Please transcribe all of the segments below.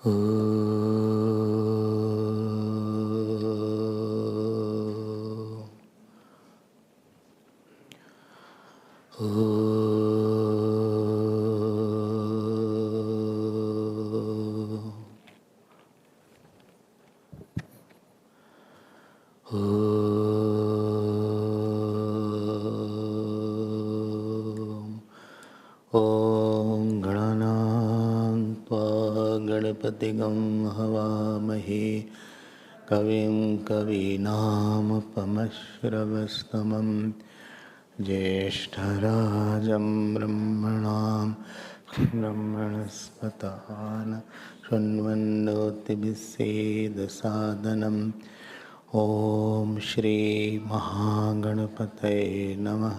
Oh, ॐ गणानां गणपतिगं हवामहे कविं कवीनामुपमश्रवस्तमं ज्येष्ठराजं ब्रह्मणां ब्रह्मणस्पतान् शृण्वन्नोतिभिस्सेदसादनम् ॐ श्री महागणपतये नमः।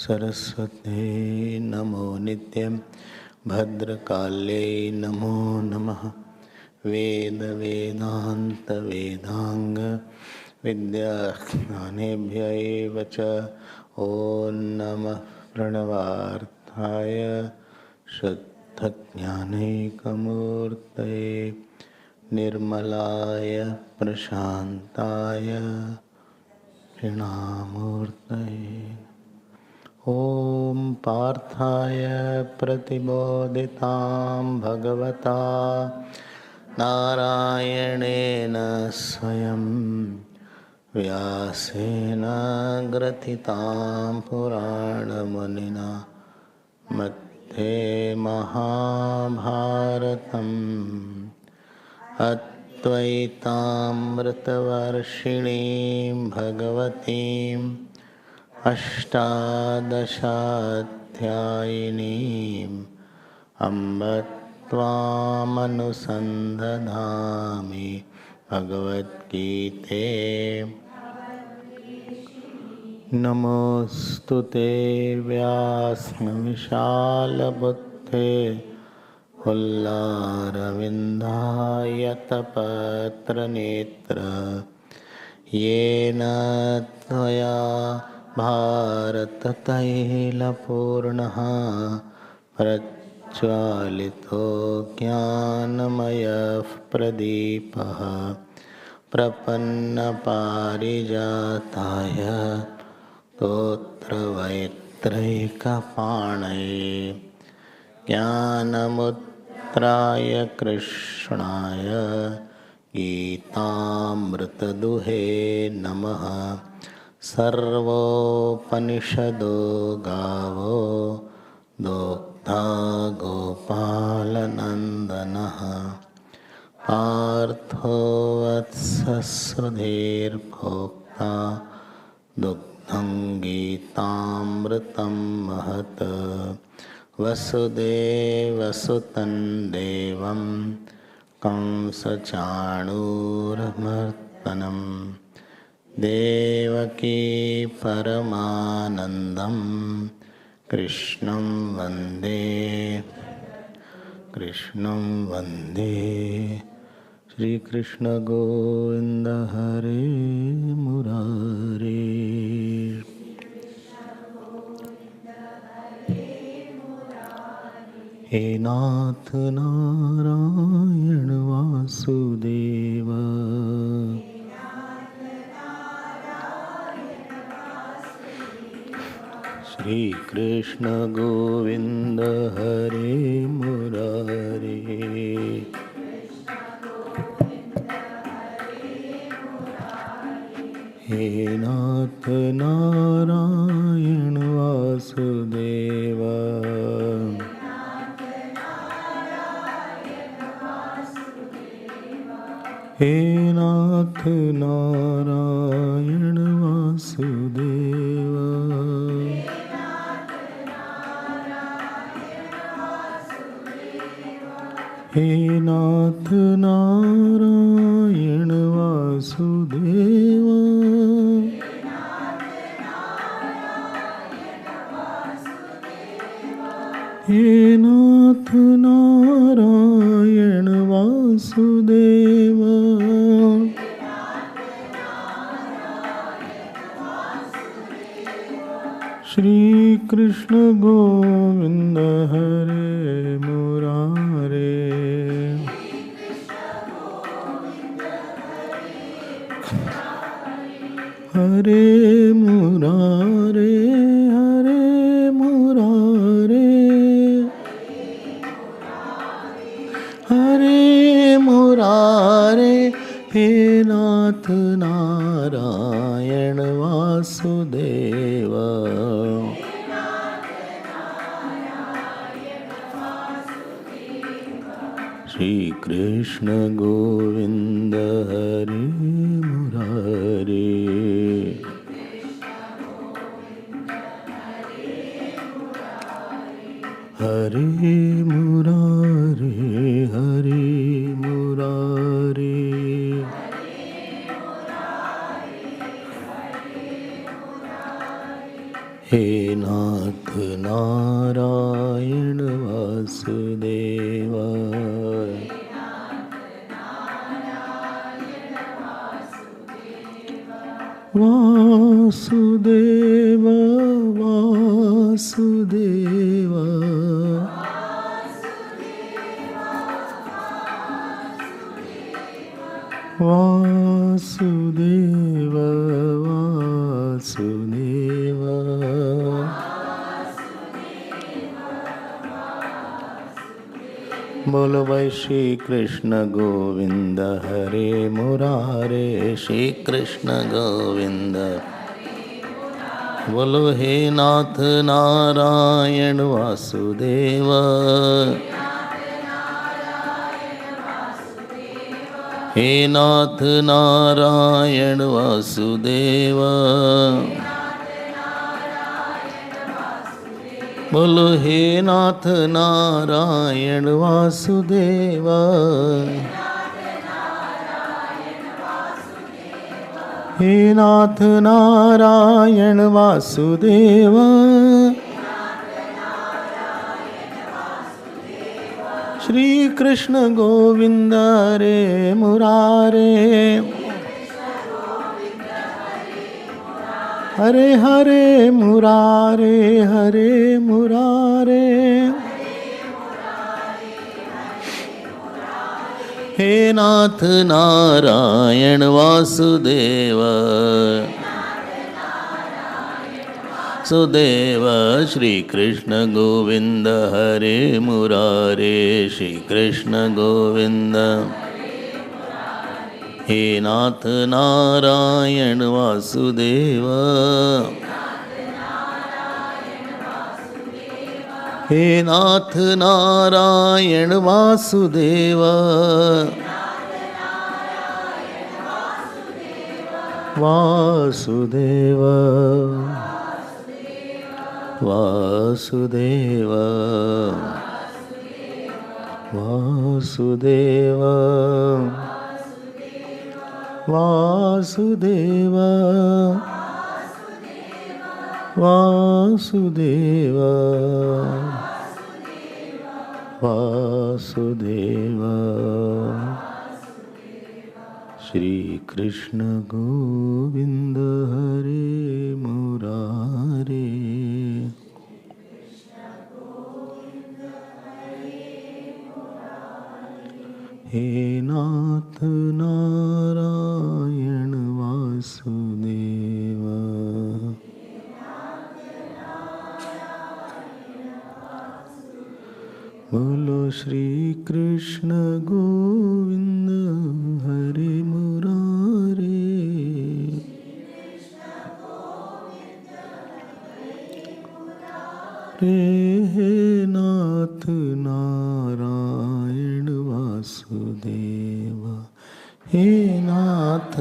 सरस्वते नमो नित्यं भद्रकाल्ये नमो नमः। वेद वेदांत वेदांग विद्याज्ञानेभ्य एव च ॐ नमः प्रणवार्थाय शुद्धज्ञानैकमूर्तये निर्मलाय प्रशान्ताय क्षीणामूर्तये। ॐ पार्थाय प्रतिबोधितां भगवता नारायणेन स्वयं व्यासेन ग्रथितां पुराणमुनिना मध्ये महाभारतम् अद्वैतामृतवर्षिणीं भगवतीम् अष्टादशाध्यायिनीम् अम्ब त्वामनुसन्दधामि भगवद्गीते। नमोऽस्तु ते व्यासविशालबुद्धे फुल्लारविन्दायतपत्रनेत्र येन त्वया भारततैलपूर्णः प्रज्वालितो ज्ञानमयः प्रदीपः प्रपन्नपारिजाताय स्तोत्रवैत्रैकपाणये ज्ञानमुद्राय कृष्णाय गीतामृतदुहे नमः। सर्वोपनिषदो गावो दोग्धा गोपालनन्दनः पार्थो वत्ससुधीर्भोक्ता दुग्धं गीतामृतं महत्। वसुदेवसुतं देवं कंसचाणूरमर्दनम् देवकी परमानन्दं कृष्णं वन्दे श्रीकृष्ण गोविन्द हरे मुरारे। हे नाथ नारायण वासुदेव श्री कृष्ण गोविंद हरे मुरारे। हे नाथ नारायण वासुदेव हे नाथ नारायण वासुदेव हे नाथ नारायण वासुदेव हे नाथ नारायण वासुदेव श्री कृष्ण गोविंद हरे मुरारे। हरे मुरारे हरे मुरारे हरे मुरारे हे नाथ नारायण वासुदेव श्री कृष्ण गोविंद हरे मुरारे हरे मुरारे हरे मुरारे हे नाथ नारायण वासुदेव वासुदेव वासुदेव वासुदेव वासुदेव बोलो भाई श्री कृष्ण गोविंद हरे मुरारे श्री कृष्ण गोविंद बोलो हे नाथ नारायण वासुदेव हे नाथ नारायण वासुदेव बोलो हे नाथ नारायण वासुदेव हे नाथ नारायण वासुदेव श्री कृष्ण गोविंद हरे मुरारे हरे हरे मुरारे हरे मुरारे हे नाथ नारायण वासुदेव सुदेव श्री कृष्ण गोविंद हरे मुरारे श्री कृष्ण गोविंद हे नाथ नारायण वासुदेव हे नाथ नारायण वासुदेव वासुदेव वासुदेव वासुदेव वासुदेव वासुदेव वासुदेव श्री कृष्ण गोविंद हरे मुरारे हे नाथ नारायण वासुदेव बोलो श्री कृष्ण गोविंद हरे मुरारे हे नाथ नारायण वासुदेव हे नाथ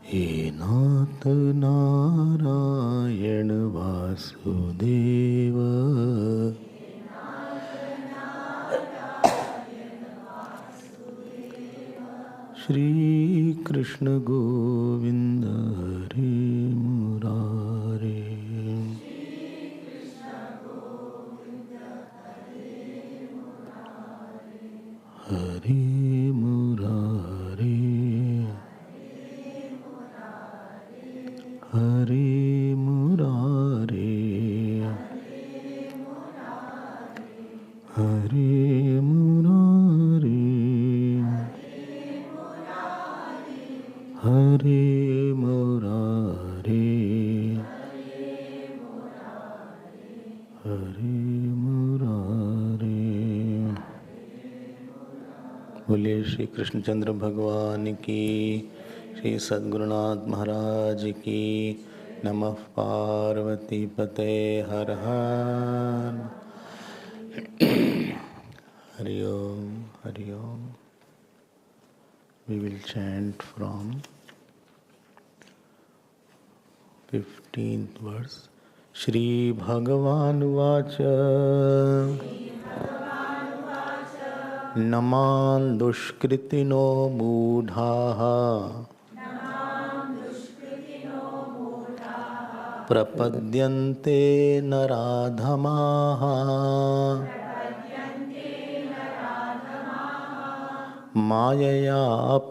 हे नाथ नारायण वासुदेव श्री कृष्ण गोविंद हरे मुरारे हरे मुरारे हरे मुरारे हरे मुरारे Hare Murari, Hare Murari. बोलिए श्री कृष्णचंद्र भगवान की, श्री सद्गुरुनाथ महाराज की। नमः पार्वती पते हर हर। हरि ओम हरि ओम। We will chant from 15th verse. Shri Bhagavan Vacha Naman Dushkritino Mudhaha Prapadyante Naradhamaha Mayaya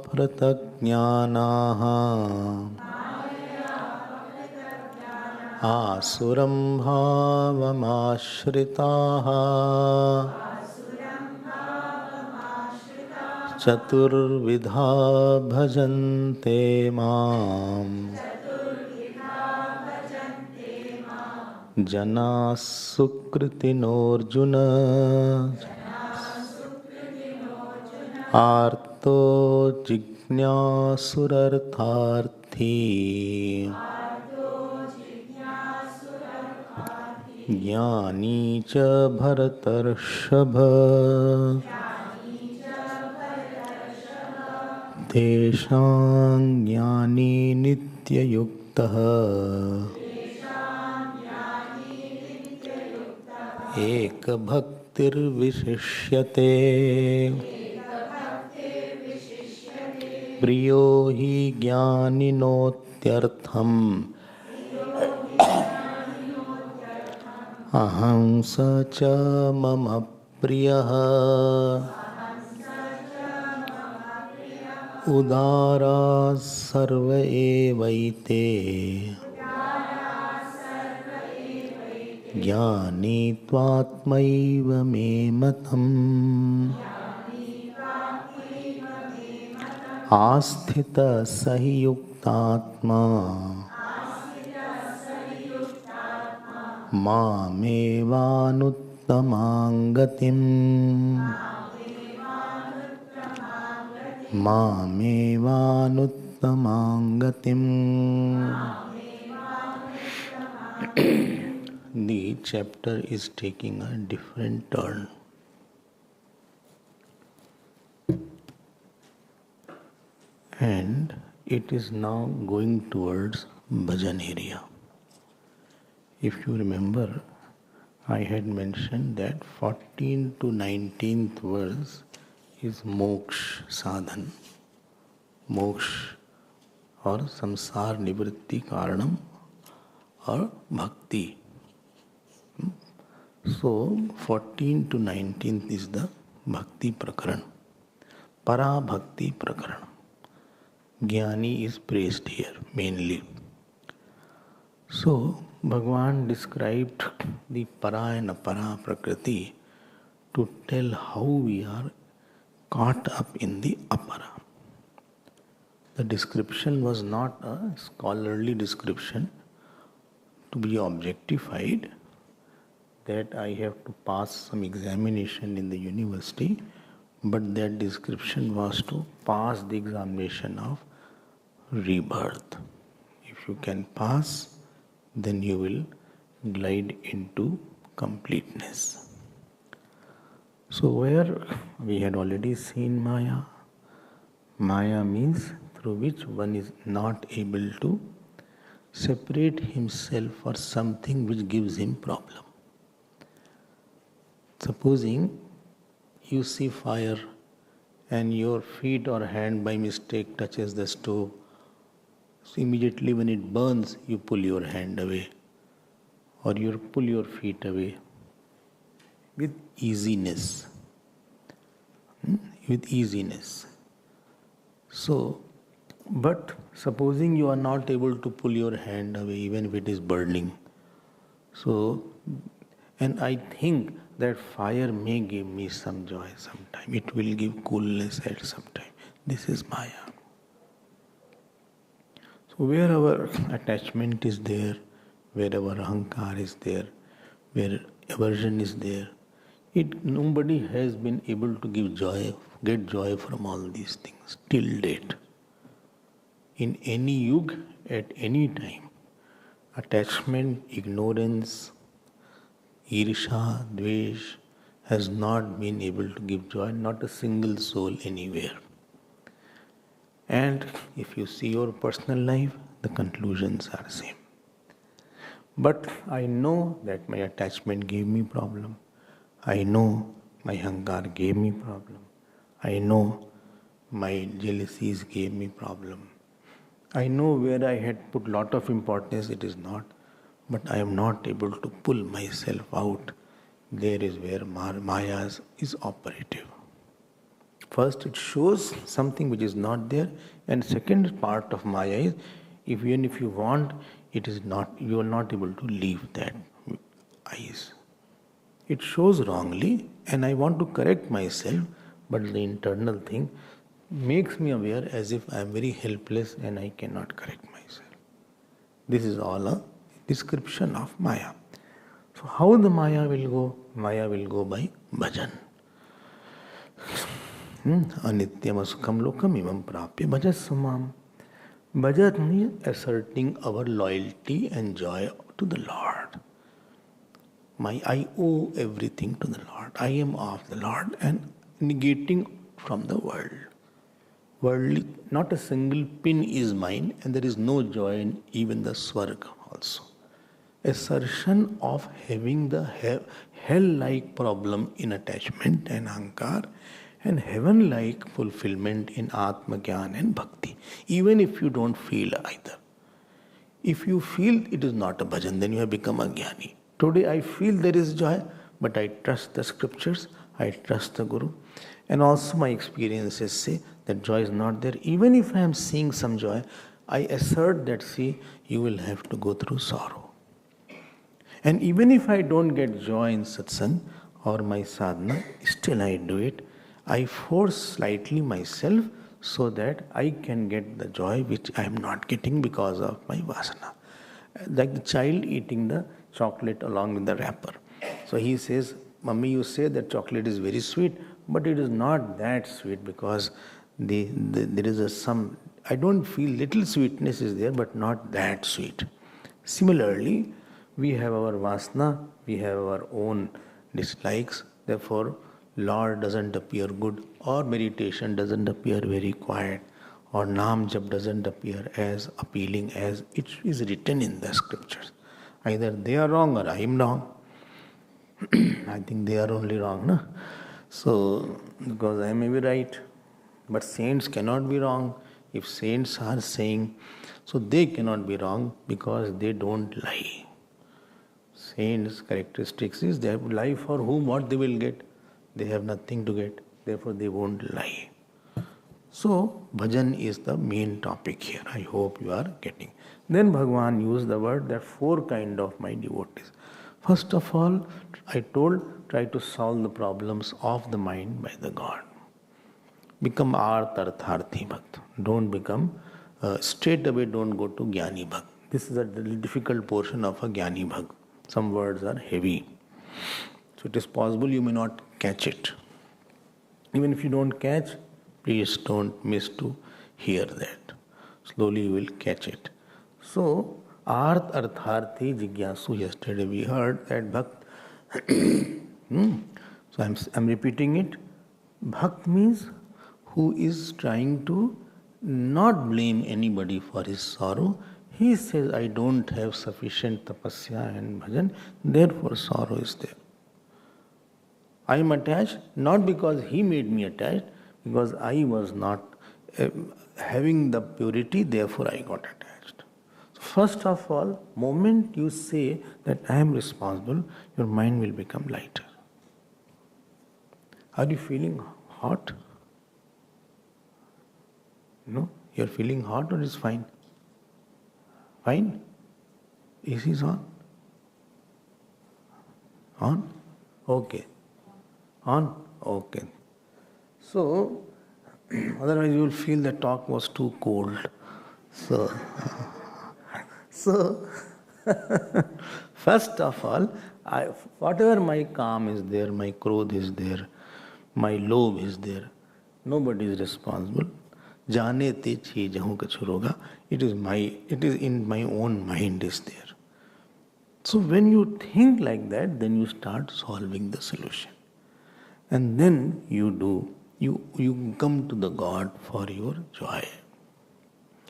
Pratajnanaha Asuram Bhavamashhritaha Chaturvidha Bhajante Mam Jana Sukritinarjuna Arto Jignasurartharthi Jnani cha Bharatarshava Teshang Jnani Nityayuktaha Ek Bhaktir Vishishyate Priyo hi Jnaninotyartham Aham sacha mama priyaha Udara sarva evaite Jnani tvatmaiva me matam Asthita sahiyuktatma Mamevanuttamangatim Mamevanuttamangatim. The chapter is taking a different turn. And it is now going towards bhajan area. If you remember, I had mentioned that 14th to 19th verse is moksha sadhan, moksha or samsara nivritti karanam or bhakti. So 14th to 19th is the bhakti prakaran, para bhakti prakaran. Jnani is praised here mainly. So Bhagavan described the para and apara prakriti to tell how we are caught up in the apara. The description was not a scholarly description to be objectified, that I have to pass some examination in the university, but that description was to pass the examination of rebirth. If you can pass, then you will glide into completeness. So where we had already seen Maya. Maya means through which one is not able to separate himself for something which gives him problem. Supposing you see fire and your feet or hand by mistake touches the stove, so immediately when it burns, you pull your hand away or you pull your feet away with easiness. With easiness. So, but supposing you are not able to pull your hand away even if it is burning. So, and I think that fire may give me some joy sometime. It will give coolness at some time. This is Maya. So where our attachment is there, where our ahankar is there, where aversion is there, nobody has been able to get joy from all these things till date. In any yug, at any time, attachment, ignorance, irsha, dvesh has not been able to give joy, not a single soul anywhere. And if you see your personal life, the conclusions are same. But I know that my attachment gave me problem. I know my hankar gave me problem. I know my jealousies gave me problem. I know where I had put lot of importance, it is not. But I am not able to pull myself out. There is where Maya is operative. First, it shows something which is not there, and second part of Maya is, even if you want, it is not. You are not able to leave that eyes. It shows wrongly, and I want to correct myself, but the internal thing makes me aware as if I am very helpless and I cannot correct myself. This is all a description of Maya. So how the Maya will go? Maya will go by bhajan. Anityam asukham lokam imam prapya bhajassamam. Bhajan means asserting our loyalty and joy to the Lord. I owe everything to the Lord. I am of the Lord and negating from the world. Worldly, not a single pin is mine, and there is no joy in even the Swarga also. Assertion of having the hell-like problem in attachment and ahankar, and heaven-like fulfillment in Atma Gyan and Bhakti, even if you don't feel either. If you feel it is not a bhajan, then you have become a jnani. Today I feel there is joy, but I trust the scriptures, I trust the Guru, and also my experiences say that joy is not there. Even if I am seeing some joy, I assert that, see, you will have to go through sorrow. And even if I don't get joy in satsang or my sadhana, still I do it. I force slightly myself so that I can get the joy which I am not getting because of my vasana. Like the child eating the chocolate along with the wrapper. So he says, Mummy, you say that chocolate is very sweet, but it is not that sweet because there is some, I don't feel little sweetness is there, but not that sweet. Similarly, we have our vasana, we have our own dislikes, therefore Lord doesn't appear good, or meditation doesn't appear very quiet, or Nam Jap doesn't appear as appealing as it is written in the scriptures. Either they are wrong or I am wrong. I think they are only wrong, no? So, because I may be right, but saints cannot be wrong. If saints are saying, so they cannot be wrong because they don't lie. Saints' characteristics is they have lie for whom, what they will get. They have nothing to get, therefore they won't lie. So, bhajan is the main topic here. I hope you are getting. Then Bhagavan used the word that 4 kind of my devotees. First of all, I told, try to solve the problems of the mind by the God. Become arthartharthi bhakt. Don't become, straight away don't go to jnani bhakt. This is a difficult portion of a jnani bhakt. Some words are heavy. So it is possible you may not catch it. Even if you don't catch, please don't miss to hear that. Slowly you will catch it. So, artharthi jigyasu, yesterday we heard that bhakt. So I'm repeating it. Bhakt means who is trying to not blame anybody for his sorrow. He says, I don't have sufficient tapasya and bhajan, therefore sorrow is there. I am attached not because he made me attached, because I was not having the purity, therefore I got attached. So first of all, moment you say that I am responsible, your mind will become lighter. Are you feeling hot? No? You are feeling hot or is fine? Fine? AC is on? On? Okay. On? Okay. So, otherwise you will feel the talk was too cold. So, so first of all, whatever my calm is there, my krodh is there, my lobh is there, nobody is responsible. Jane te cheejahu kachuroga. It is in my own mind is there. So when you think like that, then you start solving the solution. And then you come to the God for your joy.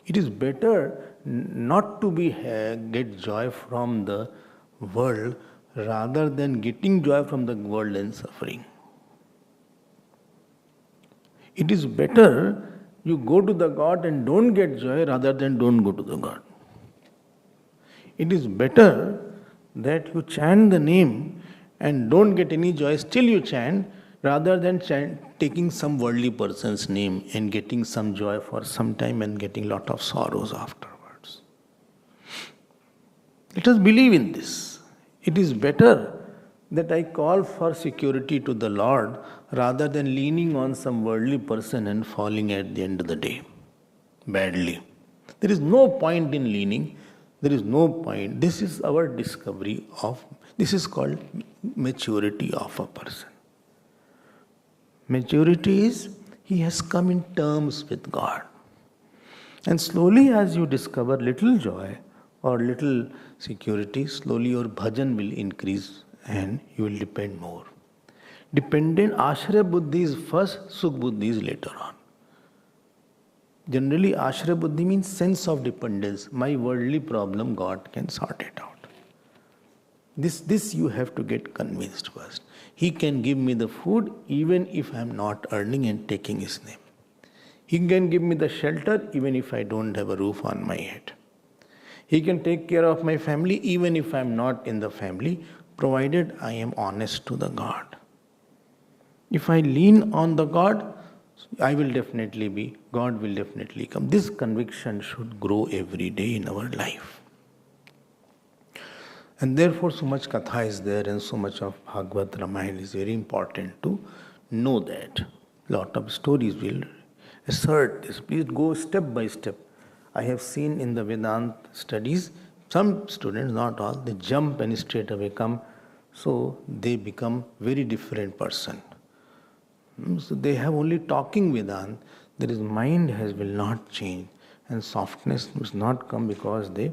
It is better not to get joy from the world rather than getting joy from the world and suffering. It is better you go to the God and don't get joy rather than don't go to the God. It is better that you chant the name and don't get any joy, still you chant, rather than taking some worldly person's name and getting some joy for some time and getting lot of sorrows afterwards. Let us believe in this. It is better that I call for security to the Lord rather than leaning on some worldly person and falling at the end of the day badly. There is no point in leaning. There is no point. This is our discovery this is called maturity of a person. Maturity is he has come in terms with God. And slowly as you discover little joy or little security, slowly your bhajan will increase and you will depend more. Dependent Ashraya Buddhi is first, Sukh Buddhi is later on. Generally, Ashraya Buddhi means sense of dependence. My worldly problem, God can sort it out. This you have to get convinced first. He can give me the food even if I am not earning and taking His name. He can give me the shelter even if I don't have a roof on my head. He can take care of my family even if I am not in the family, provided I am honest to the God. If I lean on the God, God will definitely come. This conviction should grow every day in our life. And therefore so much katha is there and so much of Bhagavad Ramayana is very important to know that. Lot of stories will assert this. Please go step by step. I have seen in the Vedanta studies, some students, not all, they jump and straight away come, so they become very different person. So they have only talking Vedanta, there is mind will not change and softness must not come because they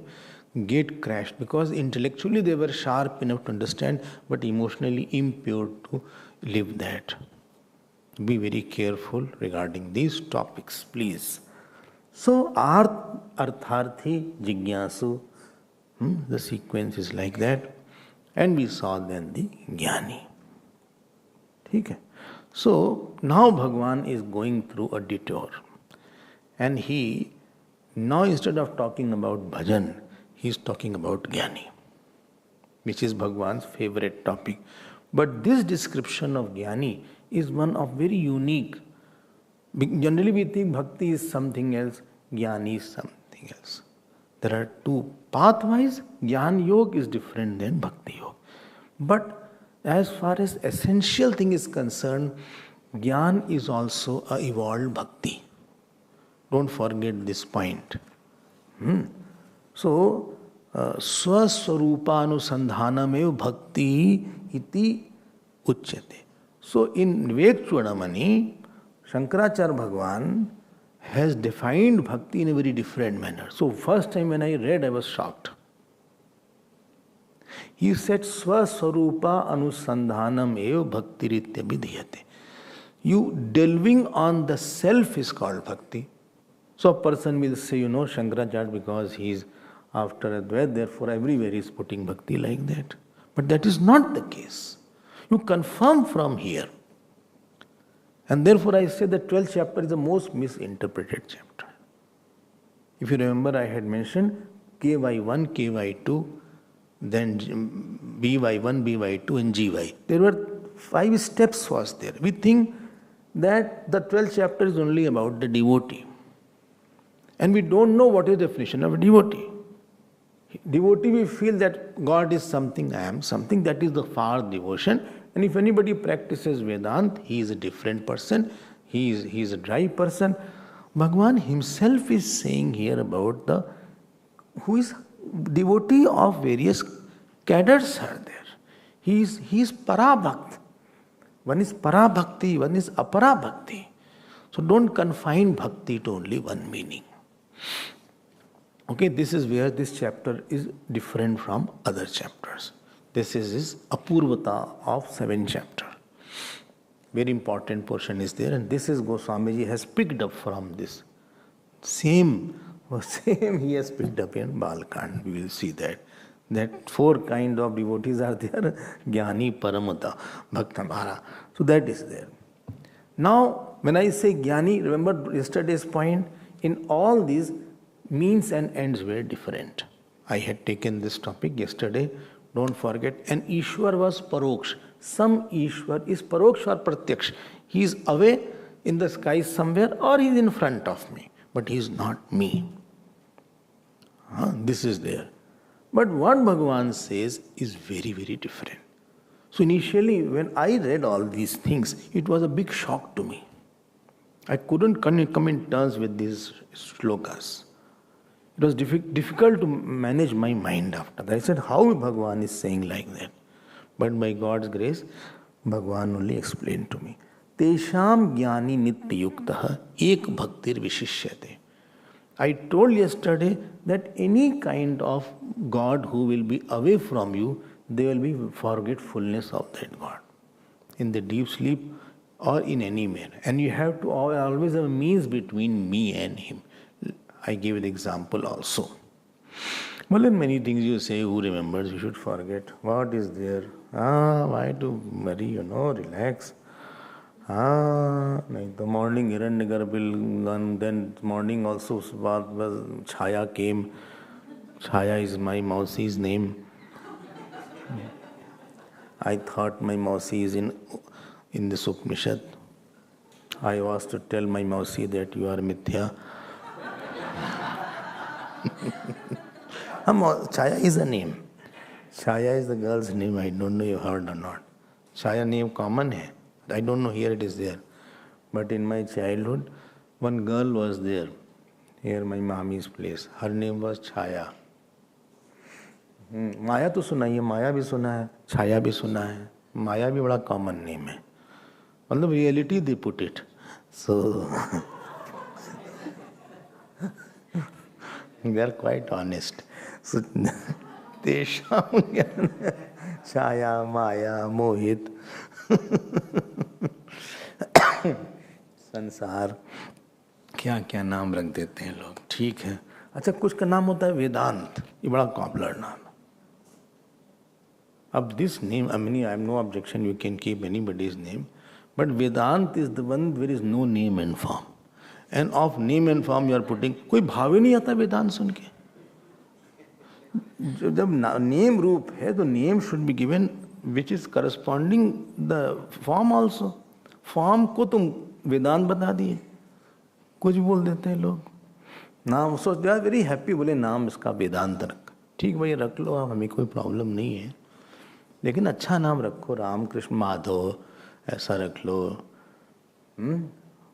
get crashed, because intellectually they were sharp enough to understand but emotionally impure to live that. Be very careful regarding these topics, please. So, Artharthi Jigyasu, the sequence is like that. And we saw then the Jnani. Okay. So, now Bhagavan is going through a detour. And now instead of talking about bhajan, he is talking about Jnani, which is Bhagavan's favorite topic. But this description of Jnani is one of very unique. Generally we think bhakti is something else, Jnani is something else. There are two. Pathwise, Jnana Yoga is different than Bhakti Yoga. But as far as essential thing is concerned, Jnana is also a evolved Bhakti. Don't forget this point. So, Swaswarupānusandhānamev bhakti iti uchyate. So, in Vivek Chudamani, Shankaracharya Bhagavan has defined bhakti in a very different manner. So, first time when I read, I was shocked. He said, Swaswarupa anusandhanam eva bhaktiritya vidhiyate. You delving on the self is called bhakti. So, a person will say, Shankaracharya because he is after Advaita, therefore everywhere he is putting bhakti like that. But that is not the case. You confirm from here. And therefore I say the 12th chapter is the most misinterpreted chapter. If you remember, I had mentioned KY1, KY2, then BY1, BY2 and GY. There were 5 steps was there. We think that the 12th chapter is only about the devotee. And we don't know what is the definition of a devotee. Devotee, we feel that God is something, I am something, that is the far devotion. And if anybody practices Vedanta, he is a different person, he is a dry person. Bhagwan himself is saying here about the who is devotee of various cadres are there. He is parabhakt. One is parabhakti, one is aparabhakti. So don't confine bhakti to only one meaning. Okay, this is where this chapter is different from other chapters. This is his apurvata of 7th chapter. Very important portion is there, and this is Goswamiji has picked up from this. Same he has picked up in Balkand. We will see that 4 kind of devotees are there: Jnani, Paramata, Bhakta, Bhara. So that is there. Now, when I say Jnani, remember yesterday's point, in all these means and ends were different. I had taken this topic yesterday. Don't forget. And Ishwar was Paroksh. Some Ishwar is Paroksh or Pratyaksh. He is away in the sky somewhere or he is in front of me. But he is not me. This is there. But what Bhagavan says is very, very different. So initially when I read all these things, it was a big shock to me. I couldn't come in terms with these shlokas. It was difficult to manage my mind after that. I said, how Bhagavan is saying like that? But by God's grace, Bhagavan only explained to me. Tesham jnani nitya yuktaha ek bhaktir vishishyate. I told yesterday that any kind of God who will be away from you, there will be forgetfulness of that God. In the deep sleep or in any manner. And you have to always have a means between me and him. I gave the example also. Well, in many things you say, who remembers, you should forget. What is there? Why to worry, relax. Like the morning Hiranyagarbha, then morning also was Chaya came. Chaya is my Mausi's name. I thought my Mausi is in this Upanishad. I was to tell my Mausi that you are Mithya. Chaya is a name. Chaya is the girl's name. I don't know you heard or not. Chaya name common hai. I don't know here it is there. But in my childhood, one girl was there. Here my mommy's place. Her name was Chaya. माया तो सुना ही है, माया भी सुना है, छाया भी सुना है. माया भी बड़ा कॉमन नेम है. मतलब reality they put it. So they are quite honest. So Tesham Chaya, Maya, Mohit, संसार, क्या क्या नाम रख देते हैं लोग. ठीक है. अच्छा, कुछ का नाम होता है वेदांत. ये बड़ा पॉपुलर नाम है. अब this name, I have no objection, you can keep anybody's name, but Vedant is the one where is no name and form. And of name and form you are putting, कोई भाव ही नहीं आता वेदांत सुन के. जब name रूप है तो name should be given which is corresponding the form also. Form को तुम वेदांत बता दिए, कुछ बोल देते हैं लोग. नाम सोच दे वेरी हैप्पी, बोले नाम इसका वेदांत रख. ठीक भाई रख लो आप, हमें कोई प्रॉब्लम नहीं है, लेकिन अच्छा नाम रखो. राम कृष्ण माधव ऐसा रख लो.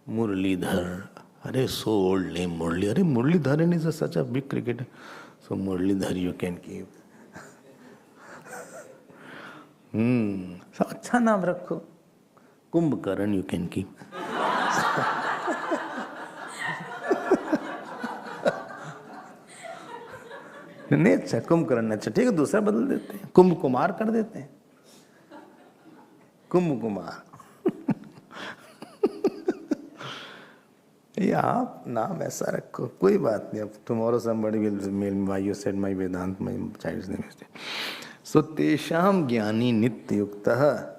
मुरलीधर, अरे सो ओल्ड नेम मुरली. अरे Muralidhar is such a big cricketer. So Muralidhar you can keep. सब अच्छा नाम रखो. Kumbhakarna you can keep. नहीं अच्छा, कुंभकर्ण अच्छा, ठीक है, दूसरा बदल देते हैं, कुंभ कुमार कर देते हैं. कुंभ कुमार. ये आप नाम ऐसा रखो, कोई बात नहीं. अब tomorrow somebody will mail me why you said my Vedant, my child's name is there. So तेषाम ज्ञानी नित्य युक्तः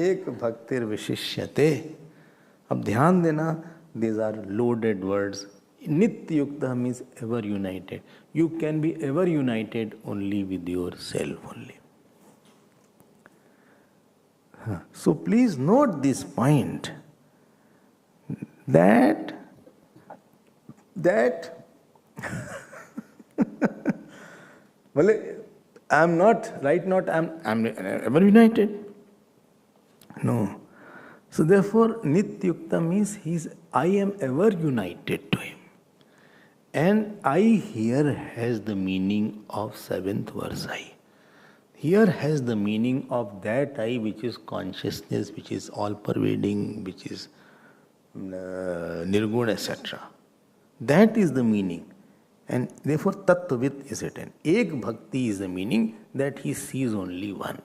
एक भक्तिर विशिष्यते. अब ध्यान देना, these are loaded words. Nitya Yukta means ever united. You can be ever united only with yourself only. So please note this point that well, I'm ever united. No. So therefore, Nityukta means I am ever united to him. And I here has the meaning of seventh verse I. Here has the meaning of that I which is consciousness, which is all pervading, which is nirguna, etc. That is the meaning. And therefore, Tattvit is written. Ek bhakti is the meaning that he sees only one.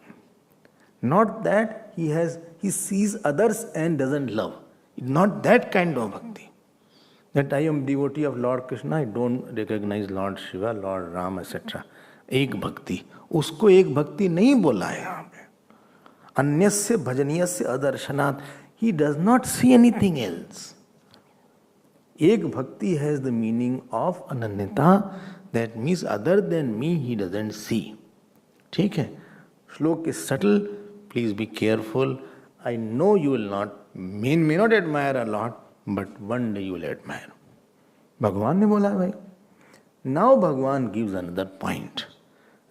Not that he sees others and doesn't love. Not that kind of bhakti. That I am devotee of Lord Krishna, I don't recognize Lord Shiva, Lord Ram, etc. एक भक्ति, उसको एक भक्ति नहीं बोला है यहाँ पे. अन्यस्य भजनीयस्य अदर्शनात्, he does not see anything else. एक भक्ति has the meaning of ananyata, that means other than me he doesn't see. ठीक है? श्लोक is subtle, please be careful. I know you will not, may not admire a lot, but one day you will admire. भगवान ने बोला भाई. Now Bhagwan gives another point.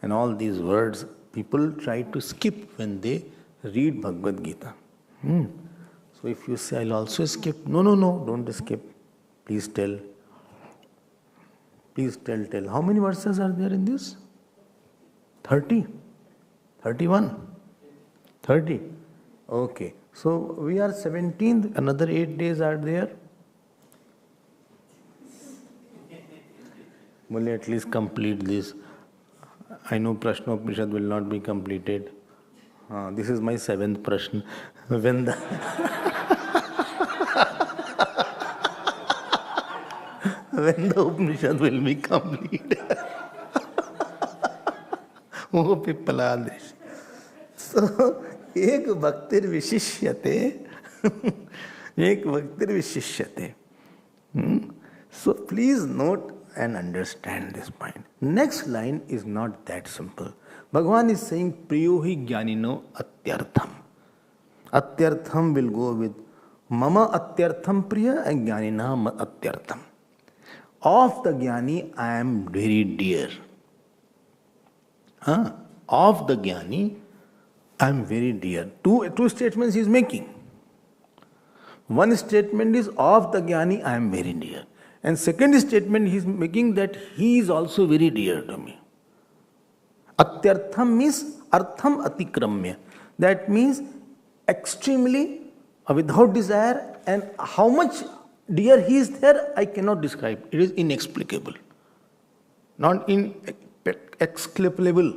And all these words people try to skip when they read Bhagavad Gita. So if you say, I'll also skip. No, don't skip. Please tell. Please tell. How many verses are there in this? 30? 31? 30? Okay. So we are 17th. Another 8 days are there. Will at least complete this. I know Prashnopanishad will not be completed. This is my 7th Prashna. When the when the Upanishad will be complete. Oh, Pippaladesh. So, ek bhaktir vishishyate. Ek bhaktir vishishyate. So, please note and understand this point. Next line is not that simple. Bhagavan is saying, Priyo hi jnanino atyartham. Atyartham will go with Mama atyartham priya and jnanina atyartham. Of the jnani, I am very dear. Of the jnani, I am very dear. Two statements he is making. One statement is, of the jnani, I am very dear. And second statement he is making, that he is also very dear to me. Atyartham means artham atikramya. That means extremely, without desire, and how much dear he is there, I cannot describe. It is inexplicable. Not inexplicable.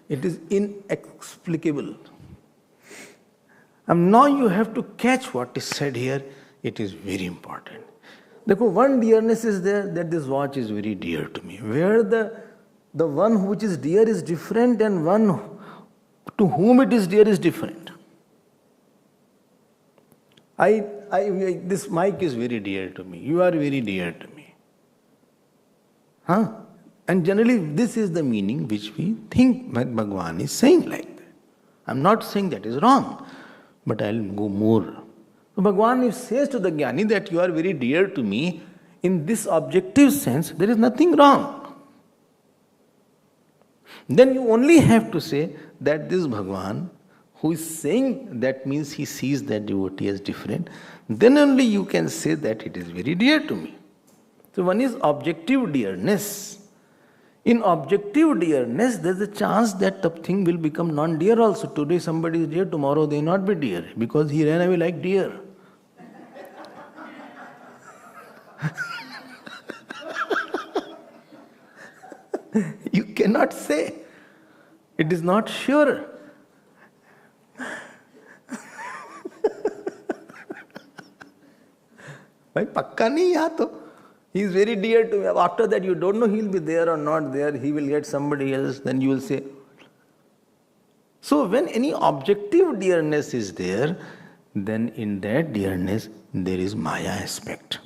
It is inexplicable. And now you have to catch what is said here. It is very important. Therefore, one dearness is there, that this watch is very dear to me. Where the one which is dear is different, and one to whom it is dear is different. This mic is very dear to me. You are very dear to me. And generally, this is the meaning which we think Bhagavan is saying like that. I am not saying that is wrong, but I will go more. So Bhagavan says to the Jnani that you are very dear to me, in this objective sense, there is nothing wrong. Then you only have to say that this Bhagavan, who is saying that means he sees that devotee as different, then only you can say that it is very dear to me. So one is objective dearness. In objective dearness, there is a chance that the thing will become non-dear also. Today somebody is dear, tomorrow they will not be dear, because he ran away like deer. You cannot say. It is not sure. Pakka nahi yaha to. He is very dear to me. After that, you don't know he will be there or not there. He will get somebody else. Then you will say. So when any objective dearness is there, then in that dearness there is Maya aspect.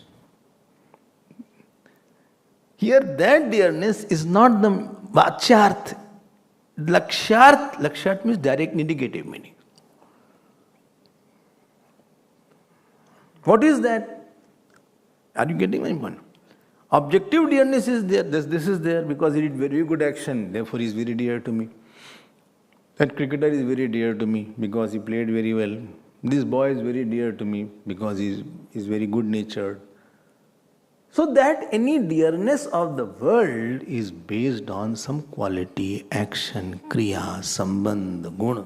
Here that dearness is not the vachyarth. Lakshyarth means direct negative meaning. What is that? Are you getting my point? Objective dearness is there. This is there because he did very good action. Therefore, he is very dear to me. That cricketer is very dear to me because he played very well. This boy is very dear to me because he is very good natured. So that any dearness of the world is based on some quality, action, kriya, sambandh, guna.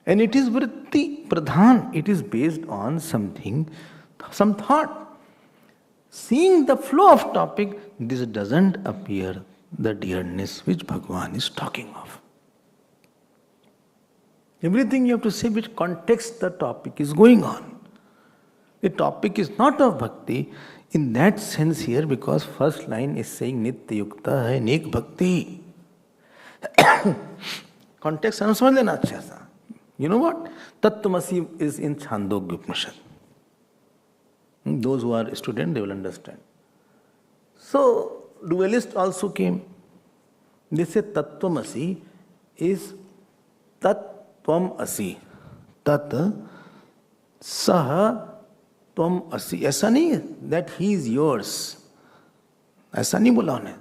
And it is vritti pradhan, it is based on something, some thought. Seeing the flow of topic, this doesn't appear the dearness which Bhagavan is talking of. Everything you have to say which context the topic is going on. The topic is not of bhakti in that sense here, because first line is saying Nitya Yukta hai Nek Bhakti. Context हम समझ लेना अच्छा सा. You know what? Tattvamasi is in Chandogya Upanishad. Those who are students, they will understand. So, dualist also came. They say Tattvamasi is Tat-tvam asi. Tat Saha Tvam asi. ऐसा नहीं है that he is yours. ऐसा नहीं बोला उन्हें.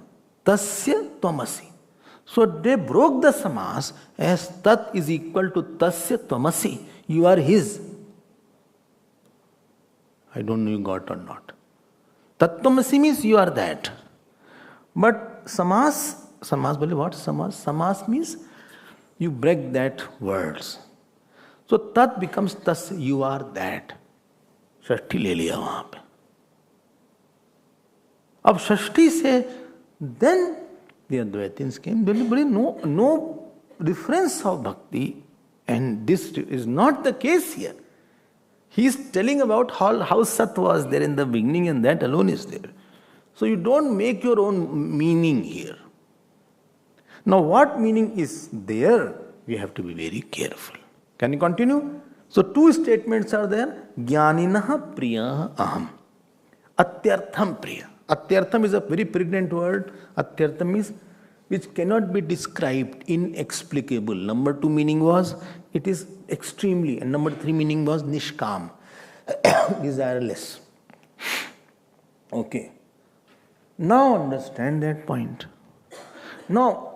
Tasya Tvam asi. So they broke the samas as tat is equal to tasya tvamasi. You are his. I don't know you got or not. Tattvamasi means you are that. But samas bole what? Samas means you break that words. So tat becomes tasya, you are that. षष्ठी ले लिया वहां पे. अब षष्ठी से then the Advaitins came. No difference of bhakti, and this is not the case here. He is telling about how Sat was there in the beginning, and that alone is there. So you don't make your own meaning here. Now what meaning is there? We have to be very careful. Can you continue? So two statements are there. Jnaninaha priya aham. Atyartham priya. Atyartham is a very pregnant word. Atyartham is which cannot be described, inexplicable. Number 2 meaning was it is extremely, and number 3 meaning was nishkam, desireless. Okay. Now understand that point. Now,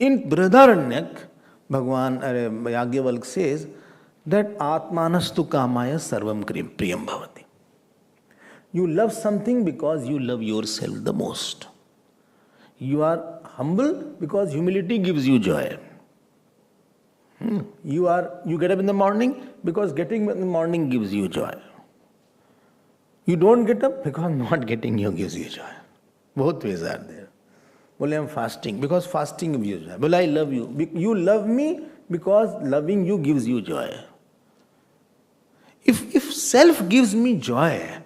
in Brihadaranyaka, Bhagavan Yagyavalk says that Atmanastu kamaya sarvam priyam bhavati. You love something because you love yourself the most. You are humble because humility gives you joy. You get up in the morning because getting up in the morning gives you joy. You don't get up because not getting you gives you joy. Both ways are there. Well, I am fasting because fasting gives you joy. Well, I love you. You love me because loving you gives you joy. If self gives me joy,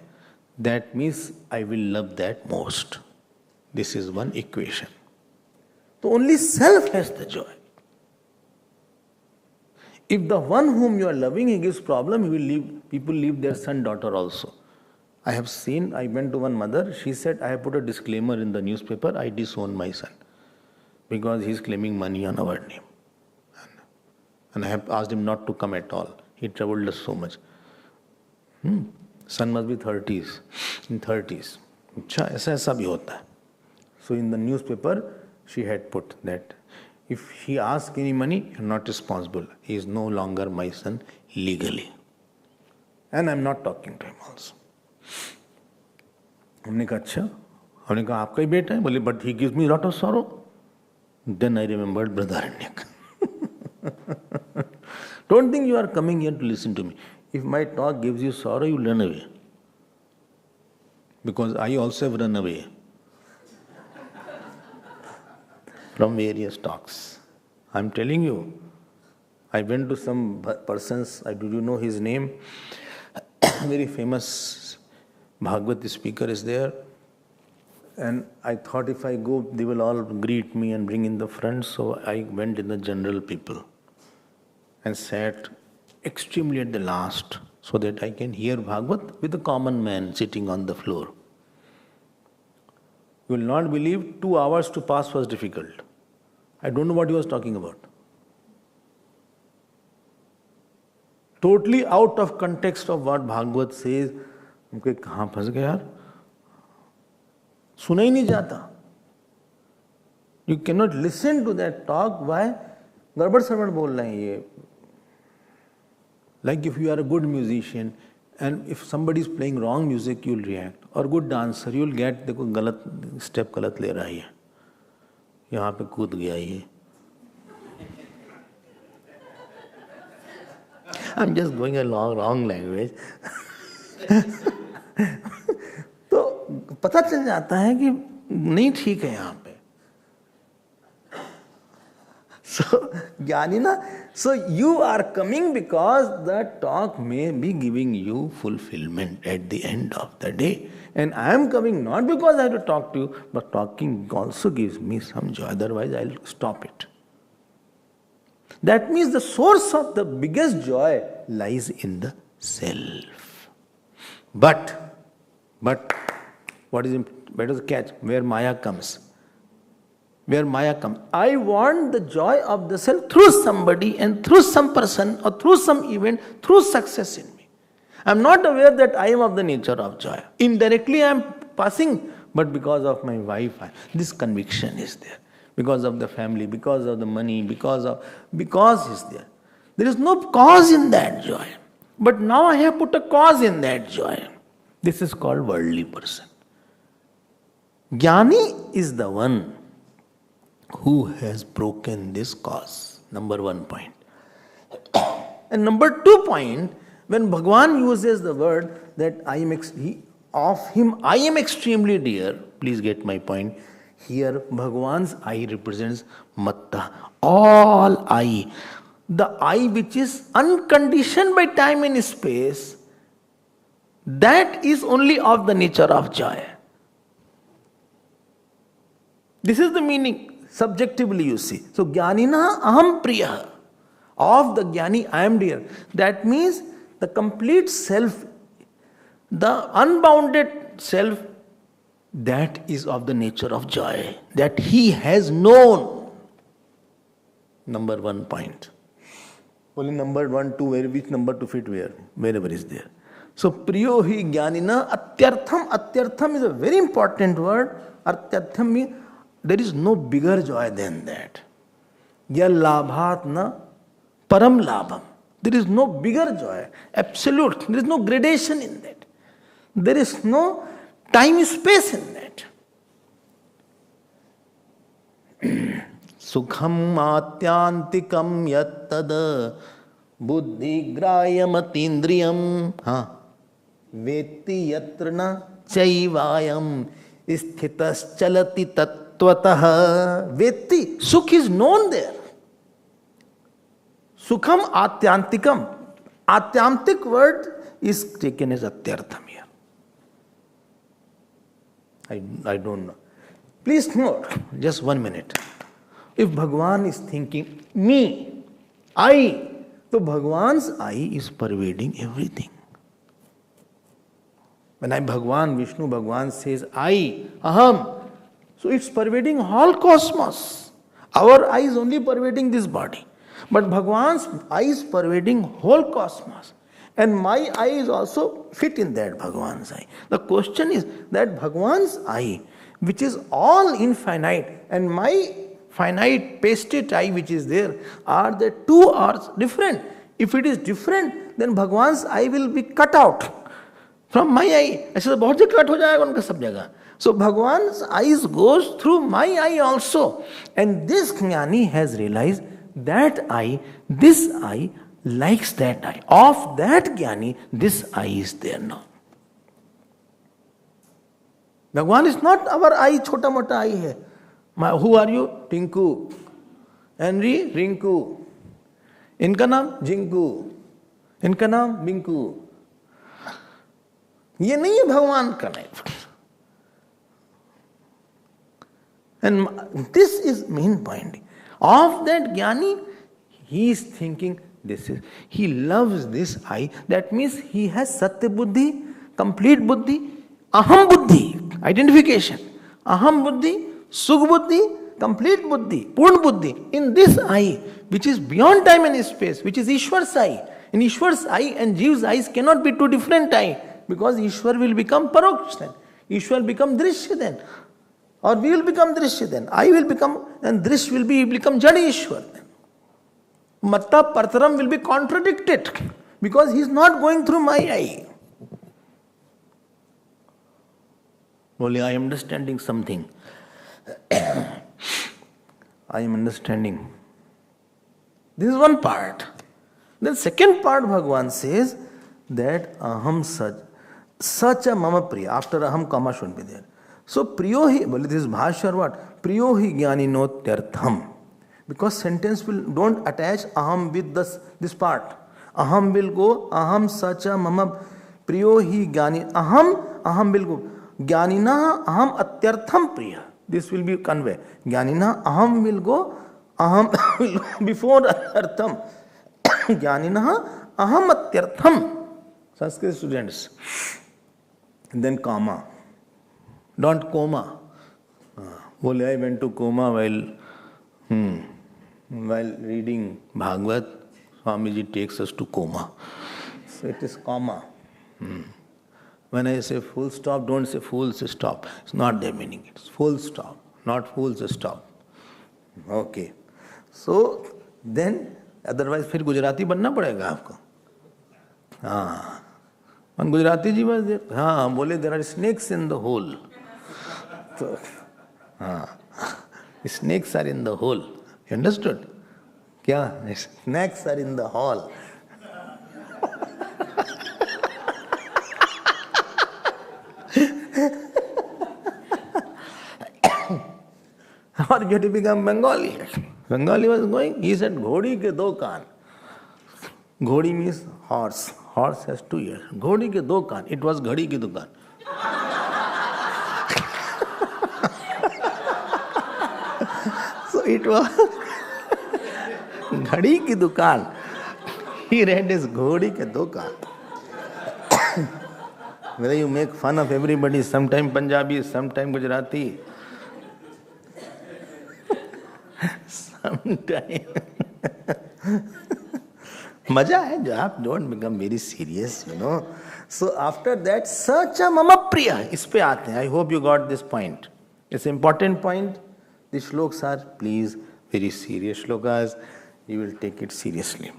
that means I will love that most. This is one equation. So only self has the joy. If the one whom you are loving, he gives problem, he will leave. People leave their son, daughter also. I went to one mother, she said, I have put a disclaimer in the newspaper, I disown my son because he is claiming money on our name. And I have asked him not to come at all. He troubled us so much. Son must be 30s, in 30s. अच्छा ऐसा ऐसा भी होता है. So in the newspaper, she had put that if he asks any money, you're not responsible. He is no longer my son legally. And I'm not talking to him also. हमने कहा अच्छा, हमने कहा आपका ही बेटा है, बोले but he gives me a lot of sorrow. Then I remembered Brihadaranyaka. Don't think you are coming here to listen to me. If my talk gives you sorrow, you run away. Because I also have run away from various talks. I'm telling you, I went to some persons, do you know his name? Very famous Bhagavad speaker is there. And I thought if I go, they will all greet me and bring in the front. So I went in the general people and sat extremely at the last so that I can hear Bhagavad with the common man sitting on the floor. You will not believe 2 hours to pass was difficult. I don't know what he was talking about. Totally out of context of what Bhagavad says. उनके कहाँ फंस गए यार? सुना ही नहीं जाता. You cannot listen to that talk. Why? गड़बड़ सड़बड़ बोल रहे हैं ये. Like if you are a good musician and if somebody is playing wrong music, you will react. Or good dancer, you will get, देखो गलत step गलत ले रहा है, यहाँ पे कूद गया ये. I'm just going a wrong language. तो पता चल जाता है कि नहीं ठीक है यहाँ पे. So, Jnanina, so you are coming because the talk may be giving you fulfillment at the end of the day. And I am coming not because I have to talk to you, but talking also gives me some joy. Otherwise, I will stop it. That means the source of the biggest joy lies in the self. But what is the catch? Where Maya comes. I want the joy of the self through somebody and through some person or through some event, through success in me. I am not aware that I am of the nature of joy. Indirectly I am passing, but because of my wife, this conviction is there. Because of the family, because of the money, because is there. There is no cause in that joy. But now I have put a cause in that joy. This is called worldly person. Jnani is the one who has broken this cause. Number 1 point. And number 2 point, when Bhagavan uses the word that of him I am extremely dear, please get my point. Here Bhagavan's I represents Matta, all I. The I which is unconditioned by time and space, that is only of the nature of joy. This is the meaning. Subjectively you see. So Jnanina aham priya. Of the Jnani I am dear. That means the complete self, the unbounded self, that is of the nature of joy. That he has known. Number 1 point. Only number 1, 2, which number to fit where? Wherever is there. So priyo hi Jnanina atyartham. Atyartham is a very important word. Atyartham means there is no bigger joy than that. Ya labhat na param labham. There is no bigger joy. Absolute. There is no gradation in that. There is no time space in that. Sukham atyantikam yattad buddhi grayamatindriyam veti yatrana chaivayam sthitas chalati tat Veti, Sukh is known there. Sukham atyantikam. Atyantik word is taken as atyartham here. I don't know. Please note, just 1 minute. If Bhagavan is thinking, me, I, so Bhagavan's I is pervading everything. When Bhagavan, Vishnu, Bhagavan says, I, aham, so it's pervading whole cosmos. Our eye is only pervading this body. But Bhagavan's eye is pervading whole cosmos. And my eye is also fit in that Bhagavan's eye. The question is that Bhagavan's eye, which is all infinite, and my finite pasted eye which is there, are the two are different. If it is different, then Bhagavan's eye will be cut out from my eye. ऐसे तो बहुत जगह cut हो जाएगा उनका सब जगह. So Bhagavan's eyes goes through my eye also. And this Jnani has realized that eye, this eye likes that eye. Of that Jnani, this eye is there now. Bhagavan is not our eye, chota mota eye hai. Who are you? Tinku. Henry? Rinku. Inka naam? Jinku. Inka naam? Binku. ये नहीं है भगवान का नहीं. And this is main point. Of that Jnani, he is thinking he loves this I. That means he has Satya Buddhi, complete Buddhi, Aham Buddhi, identification. Aham Buddhi, Sukh Buddhi, complete Buddhi, Purn Buddhi. In this I, which is beyond time and space, which is Ishwar's I. In Ishwar's I and Jeev's eyes cannot be two different I. Because Ishwar will become Paroksh then. Ishwar will become Drishya then. Or we will become Drishya then. I will become, and Drish will become Jadi Ishwar then. Matta Partaram will be contradicted. because he is not going through my eye. Only I am understanding something. I am understanding. This is one part. Then second part Bhagavan says that aham sacha mama priya. After aham comma should be there. So priyo hi, well, this is bhashya or what? Priyo hi jnaninotyartham. Because sentence will don't attach aham with this part. Aham will go aham sacha mama priyo hi jnani. Aham will go jnanina aham atyartham priya. This will be convey. Jnanina aham will go, aham will go before artham. Jnanina aham atyartham. Sanskrit students. And then comma. Don't coma. Bole, I went to coma while reading Bhagavad. Swamiji takes us to coma. So it is comma. When I say full stop, don't say full stop. It's not their meaning. It's full stop, not full stop. Okay. So then, otherwise फिर गुजराती बनना पड़ेगा आपको. हाँ. One Gujarati ji was there. हाँ, बोले there are snakes in the hole. So, हाँ. Snakes are in the hole. You understood? क्या? Snakes are in the hall. Or you have to become Bengali. Bengali was going, he said, Ghodi ke do kaan. Ghodi means horse. Horse has 2 ears. Ghodi ke do kaan. It was Ghadi ki dukaan. So it was Ghadi ki dukaan. He read as Ghodi ke do kaan. Whether you make fun of everybody, sometime Punjabi, sometime Gujarati, sometime. Maja hai jo aap don't become very serious, you know. So after that, sacha mama priya. Is pe aate hain. I hope you got this point. It's an important point. These shlokas are, please, very serious shlokas. You will take it seriously.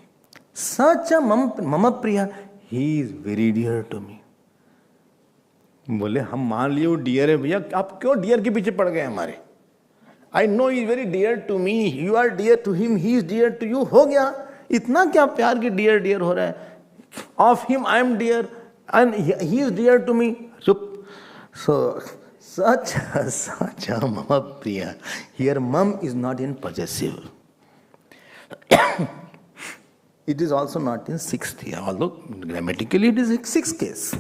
Sacha mama priya. He is very dear to me. बोले हम मान लिए वो dear है भैया, आप क्यों dear के पीछे पड़ गए हमारे? I know he is very dear to me, you are dear to him, he is dear to you. हो गया, इतना क्या प्यार के डियर डियर हो रहा है? Of him I am dear and he is dear to me. So such a mama priya. Here mum is not in possessive. It is also not in sixth here, although grammatically it is in sixth case.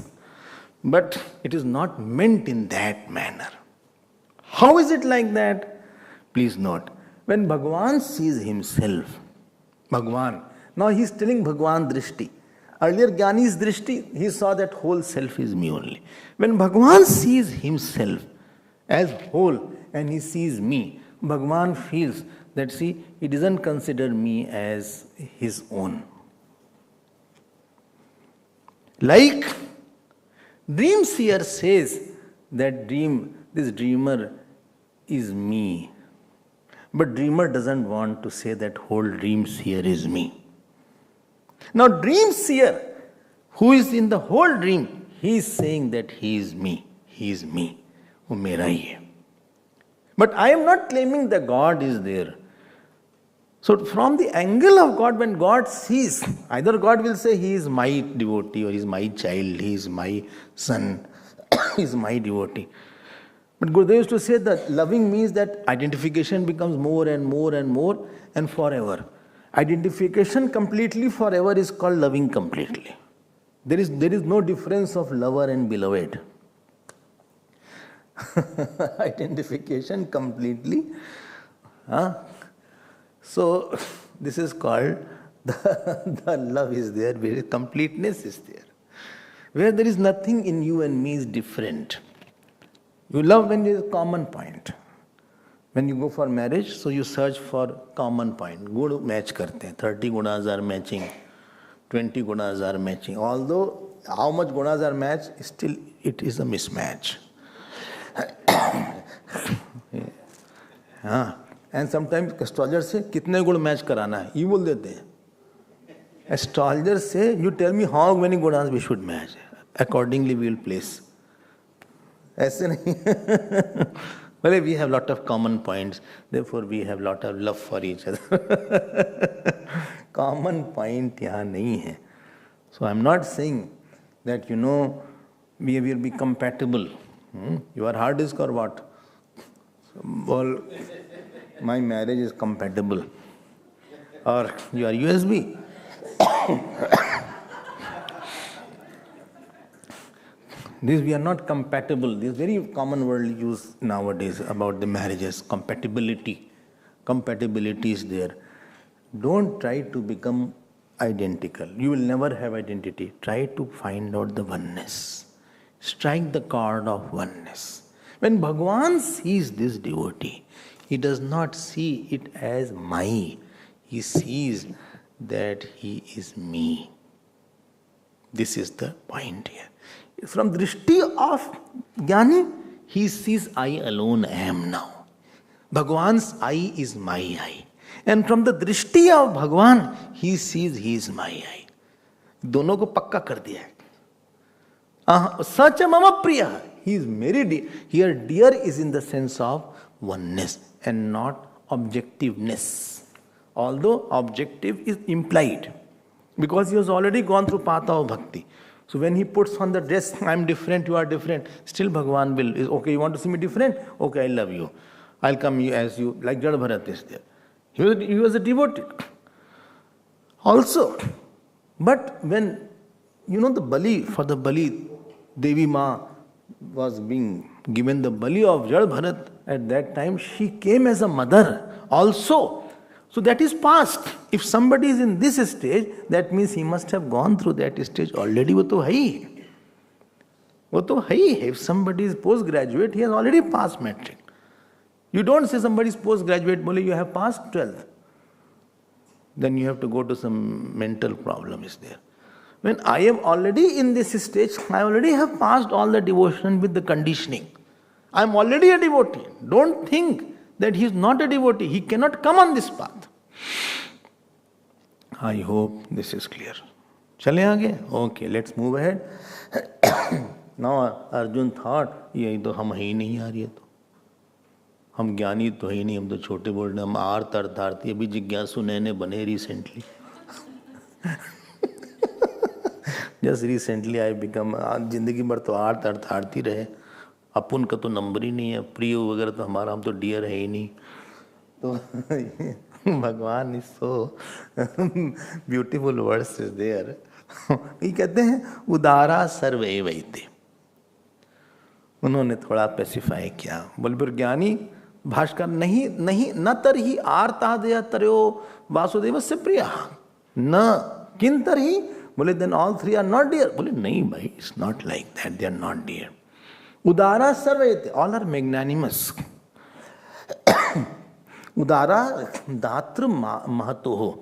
But it is not meant in that manner. How is it like that? Please note, when Bhagavan sees himself, Bhagavan, now he is telling Bhagavan drishti. Earlier Jnani's drishti, he saw that whole self is me only. When Bhagavan sees himself as whole and he sees me, Bhagavan feels that, see, he doesn't consider me as his own. Like dream seer says that this dreamer is me. But dreamer doesn't want to say that whole dream seer is me. Now dream seer, who is in the whole dream, he is saying that he is me. He is me. वो मेरा ही है. But I am not claiming that God is there. So from the angle of God, when God sees, either God will say he is my devotee or he is my child, he is my son, he is my devotee. But Gurudev used to say that loving means that identification becomes more and more and more and forever. Identification completely forever is called loving completely. There is no difference of lover and beloved. Identification completely. So this is called the love is there, where completeness is there. Where there is nothing in you and me is different. You love when there is a common point. When you go for marriage, so you search for common point. Good match karte hain. 30 gunas are matching, 20 gunas are matching. Although how much gunas are matched, still it is a mismatch. And sometimes astrologer से कितने गुण match कराना है ये बोल देते हैं. Astrologers say, you tell me how many godas we should match. Accordingly we will place. ऐसे नहीं. Well, we have lot of common points, therefore we have lot of love for each other. Common point यहाँ नहीं है. So I'm not saying that we will be compatible. You are hard disk or what? Well, my marriage is compatible. Or you are USB. This we are not compatible. This very common word used nowadays about the marriages. Compatibility. Compatibility is there. Don't try to become identical. You will never have identity. Try to find out the oneness. Strike the chord of oneness. When Bhagavan sees this devotee, he does not see it as my. He sees that he is me. This is the point here. From drishti of Jnani, he sees I alone am now. Bhagavan's I is my I. And from the drishti of Bhagavan, he sees he is my I. दोनों को पक्का कर दिया है. Such a mama priya. He is very dear. Here dear is in the sense of oneness and not objectiveness. Although objective is implied. Because he has already gone through path of bhakti. So when he puts on the dress, I am different, you are different, still Bhagavan will, okay, you want to see me different? Okay, I love you. I'll come as you, like Jada Bharat is there. He was a devotee. Also, but when, the Bali, for the Bali, Devi Ma was being given the Bali of Jada Bharat, at that time she came as a mother also. So that is past. If somebody is in this stage, that means he must have gone through that stage already. वो तो है ही. वो तो है ही. If somebody is postgraduate, he has already passed matric. You don't say somebody is postgraduate, बोले you have passed 12th. Then you have to go to some mental problem is there. When I am already in this stage, I already have passed all the devotion with the conditioning. I am already a devotee. Don't think that he is not a devotee. He cannot come on this path. I hope this is clear. चले आगे? Okay, let's move ahead. Now Arjun thought, ये तो हम ही नहीं आ रही है तो. हम ज्ञानी तो ही नहीं, हम तो छोटे बोल रहे, हम आर्त अर्थार्थी. अभी जिज्ञासु नए बने recently. Just recently I become, जिंदगी भर तो आर्त अर्थार्थी रहे. अपन का तो नंबर ही नहीं है, प्रिय वगैरह तो हमारा, हम तो डियर है ही नहीं. तो Bhagwan is so beautiful words is there. ये कहते हैं उदारा सर्वे वैते. उन्होंने थोड़ा स्पेसिफाई किया. बोले फिर ज्ञानी भाष्कर नहीं नहीं न तरही आर्तादय तरयो वासुदेव से प्रिया न किन तरही. बोले then all three are not dear. बोले नहीं भाई, it's not like that, they are not dear. Udara sarvete, all are magnanimous. Udara datra mahatoho.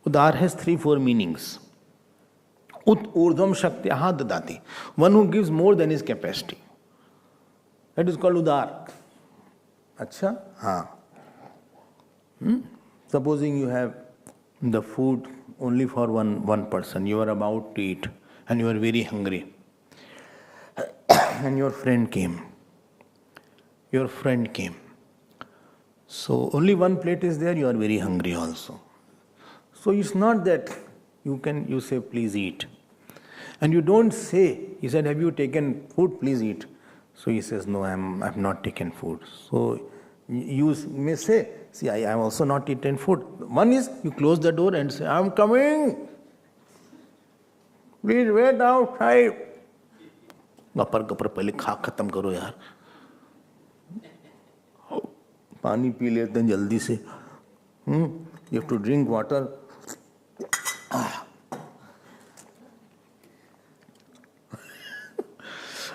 Udar has 3-4 meanings. Ut urdhvam shaktiyaha dadati. One who gives more than his capacity. That is called udar. Acha? Haan. Supposing you have the food only for one person. You are about to eat and you are very hungry. And your friend came. So only one plate is there, you are very hungry also. So it's not that you say, please eat. And you don't say, he said, have you taken food, please eat. So he says, no, I have not taken food. So you may say, see, I have also not eaten food. One is, you close the door and say, I'm coming. Please wait outside. गपर पहले खा खत्म करो यार. पानी P लेते हैं जल्दी से. You have to drink water.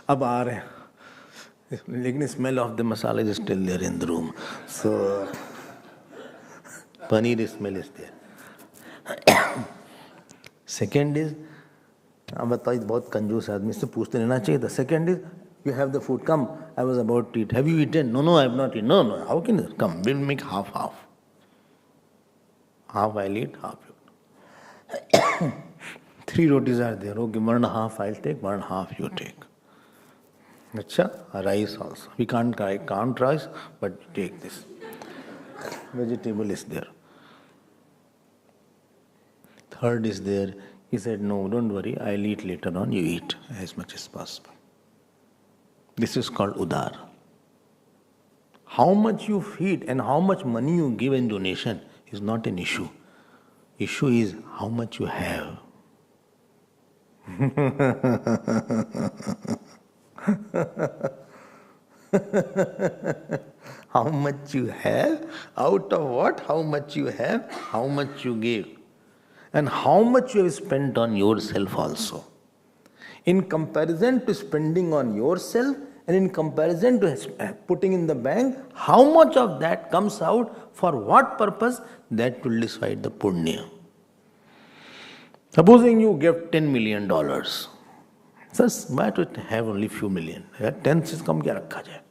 अब आ रहे हैं, लेकिन smell of the masala is still there in the room. So paneer smell is there. Second is, अब बताइए बहुत कंजूस आदमी से पूछते रहना चाहिए था. Second is you have the food, come, I was about to eat, have you eaten, no I have not eat, no how can come, will make half I will eat, half you. Three rotis are there. Okay, 1.5 I'll take, 1.5 you take. Acha, rice also. We can't rice, but take this. Vegetable is there. Third is there. He said, no, don't worry, I'll eat later on. You eat as much as possible. This is called udar. How much you feed and how much money you give in donation is not an issue. Issue is how much you have. How much you have, out of what, how much you have, how much you give, and how much you have spent on yourself also. In comparison to spending on yourself and in comparison to putting in the bank, how much of that comes out for what purpose, that will decide the punya. Supposing you give $10 million, just why to have only few million? 10 से कम क्या रखा जाए?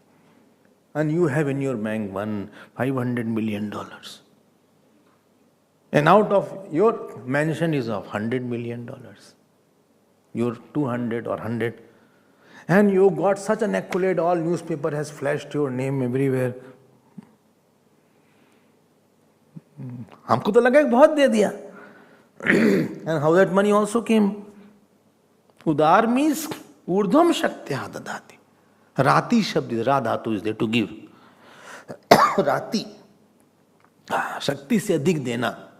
And you have in your bank $500 million. And out of your mansion is of $100 million. Your 200 or 100. And you got such an accolade, all newspaper has flashed your name everywhere. हमको तो लगा कि बहुत दे दिया. And how that money also came? Udar means urdhvam shaktya dadati. Rati shabd is ra dhatu is there to give. Rati. Shakti se adhik dena.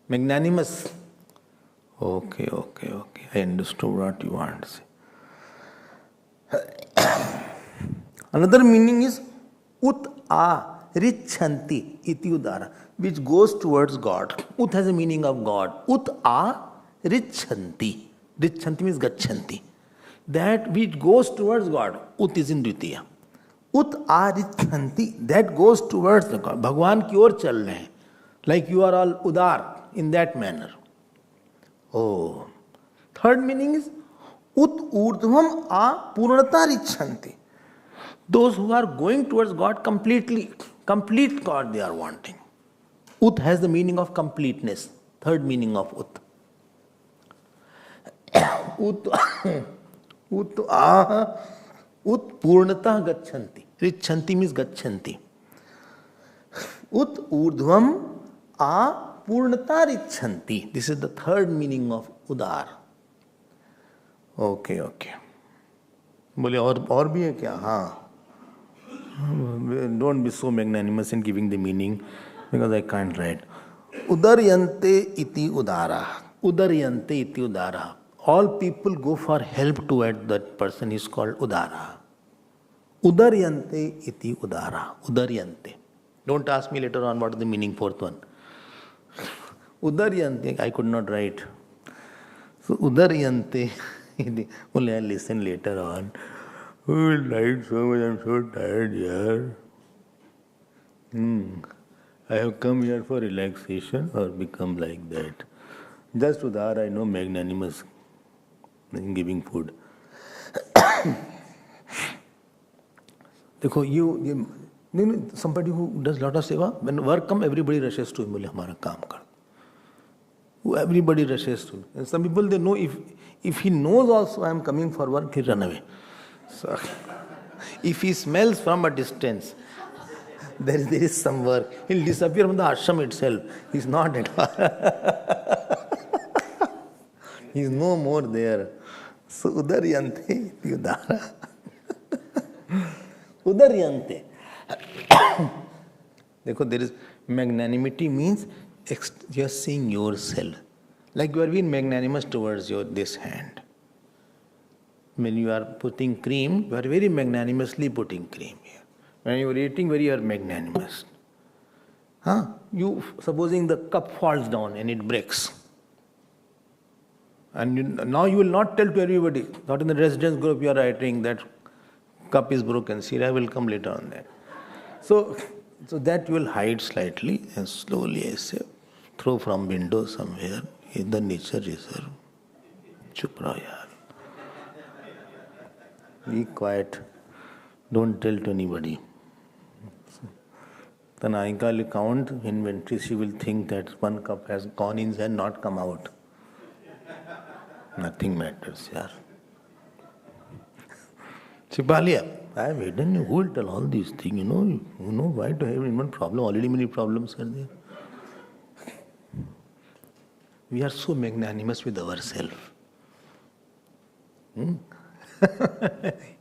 Magnanimous. Okay. I understood what you want to say. Another meaning is ut a richanti iti udara, which goes towards God. Ut has a meaning of God. Ut a richanti. Richanti means gachanti. That which goes towards God. Ut is in Dvitiya. Ut a richanti. That goes towards the God. Bhagwan ki or chal rahe hain. Like you are all udar in that manner. Oh. Third meaning is ut urdhvam a purnata richanti. Those who are going towards God completely, complete God they are wanting. Ut has the meaning of completeness. Third meaning of ut. Ut purnata gachanti. Richanti means gachanti. Ut urdhvam a purnata richanti. This is the third meaning of udar. Okay. बोले और भी है क्या? हाँ. Don't be so magnanimous in giving the meaning because I can't write. Udaryante iti udara. Udaryante iti udara. All people go for help toward that person is called udara. Udaryante iti udara. Udaryante. Don't ask me later on what is the meaning fourth one. Udaryante, I could not write. So Udaryante, only I listen later on. Who will write so much? I'm so tired here. I have come here for relaxation or become like that. Just udar, I know magnanimous in giving food. देखो you somebody who does lot of seva, when work come everybody rushes to him. बोले हमारा काम कर. Everybody rushes to him. And some people they know if he knows also I am coming for work, he'll run away. So if he smells from a distance, there is some work, he'll disappear from the ashram itself. He's not at all. He's no more there. So udaryante udara. Udaryante. Dekho, there is magnanimity means you are seeing yourself. Like you are being magnanimous towards this hand. When you are putting cream, you are very magnanimously putting cream here. When you are eating, you are magnanimous. You supposing the cup falls down and it breaks. And now you will not tell to everybody. Not in the residence group you are writing that cup is broken. Sira will come later on that. So that you will hide slightly and slowly I say, throw from window somewhere in the nature reserve. Chup raho yaar. Be quiet. Don't tell to anybody. Tanayika will count inventory. She will think that one cup has gone in and not come out. Nothing matters, yaar. छिपा लिया. I have hidden. Who will tell all these things? You know why to have one problem? Already many problems are there. We are so magnanimous with ourselves. In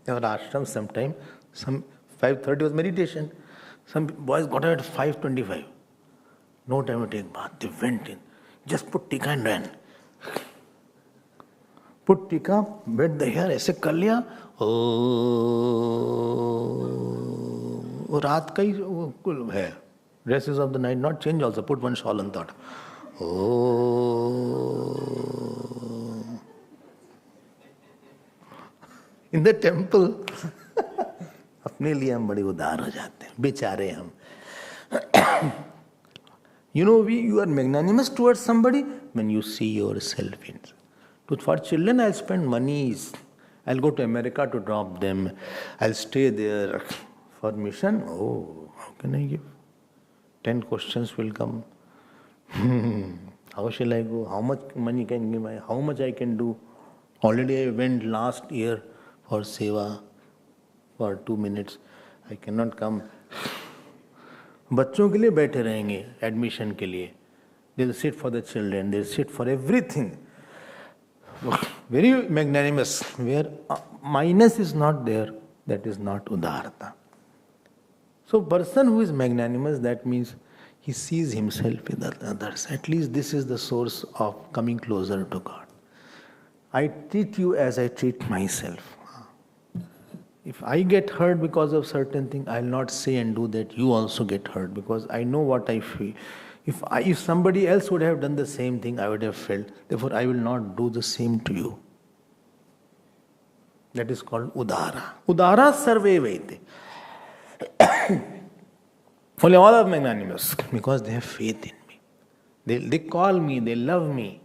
our ashram sometime, some 5:30 was meditation. Some boys got out at 5:25. No time to take bath. They went in. Just put tika and ran. Put tika, bend the hair, ऐसे कर लिया. रात का ही है. Dresses of the night not change also. Put one shawl on thought. In the temple, अपने लिए हम बड़े उदार हो जाते हैं. बेचारे हम. You are magnanimous towards somebody when you see yourself in. For children, I'll spend monies. I'll go to America to drop them. I'll stay there for mission. How can I give? 10 questions will come. How shall I go? How much money can I give? How much I can do? Already I went last year for seva for 2 minutes. I cannot come. बच्चों के लिए बैठे रहेंगे admission के लिए. They will sit for the children. They will sit for everything. Very magnanimous. Where minus is not there, that is not udarata. So person who is magnanimous, that means he sees himself in others. At least this is the source of coming closer to God. I treat you as I treat myself. If I get hurt because of certain thing, I will not say and do that you also get hurt, because I know what I feel. If somebody else would have done the same thing, I would have felt. Therefore, I will not do the same to you. That is called udara. Udara sarve vaite. Only all are magnanimous because they have faith in me. They call me, they love me.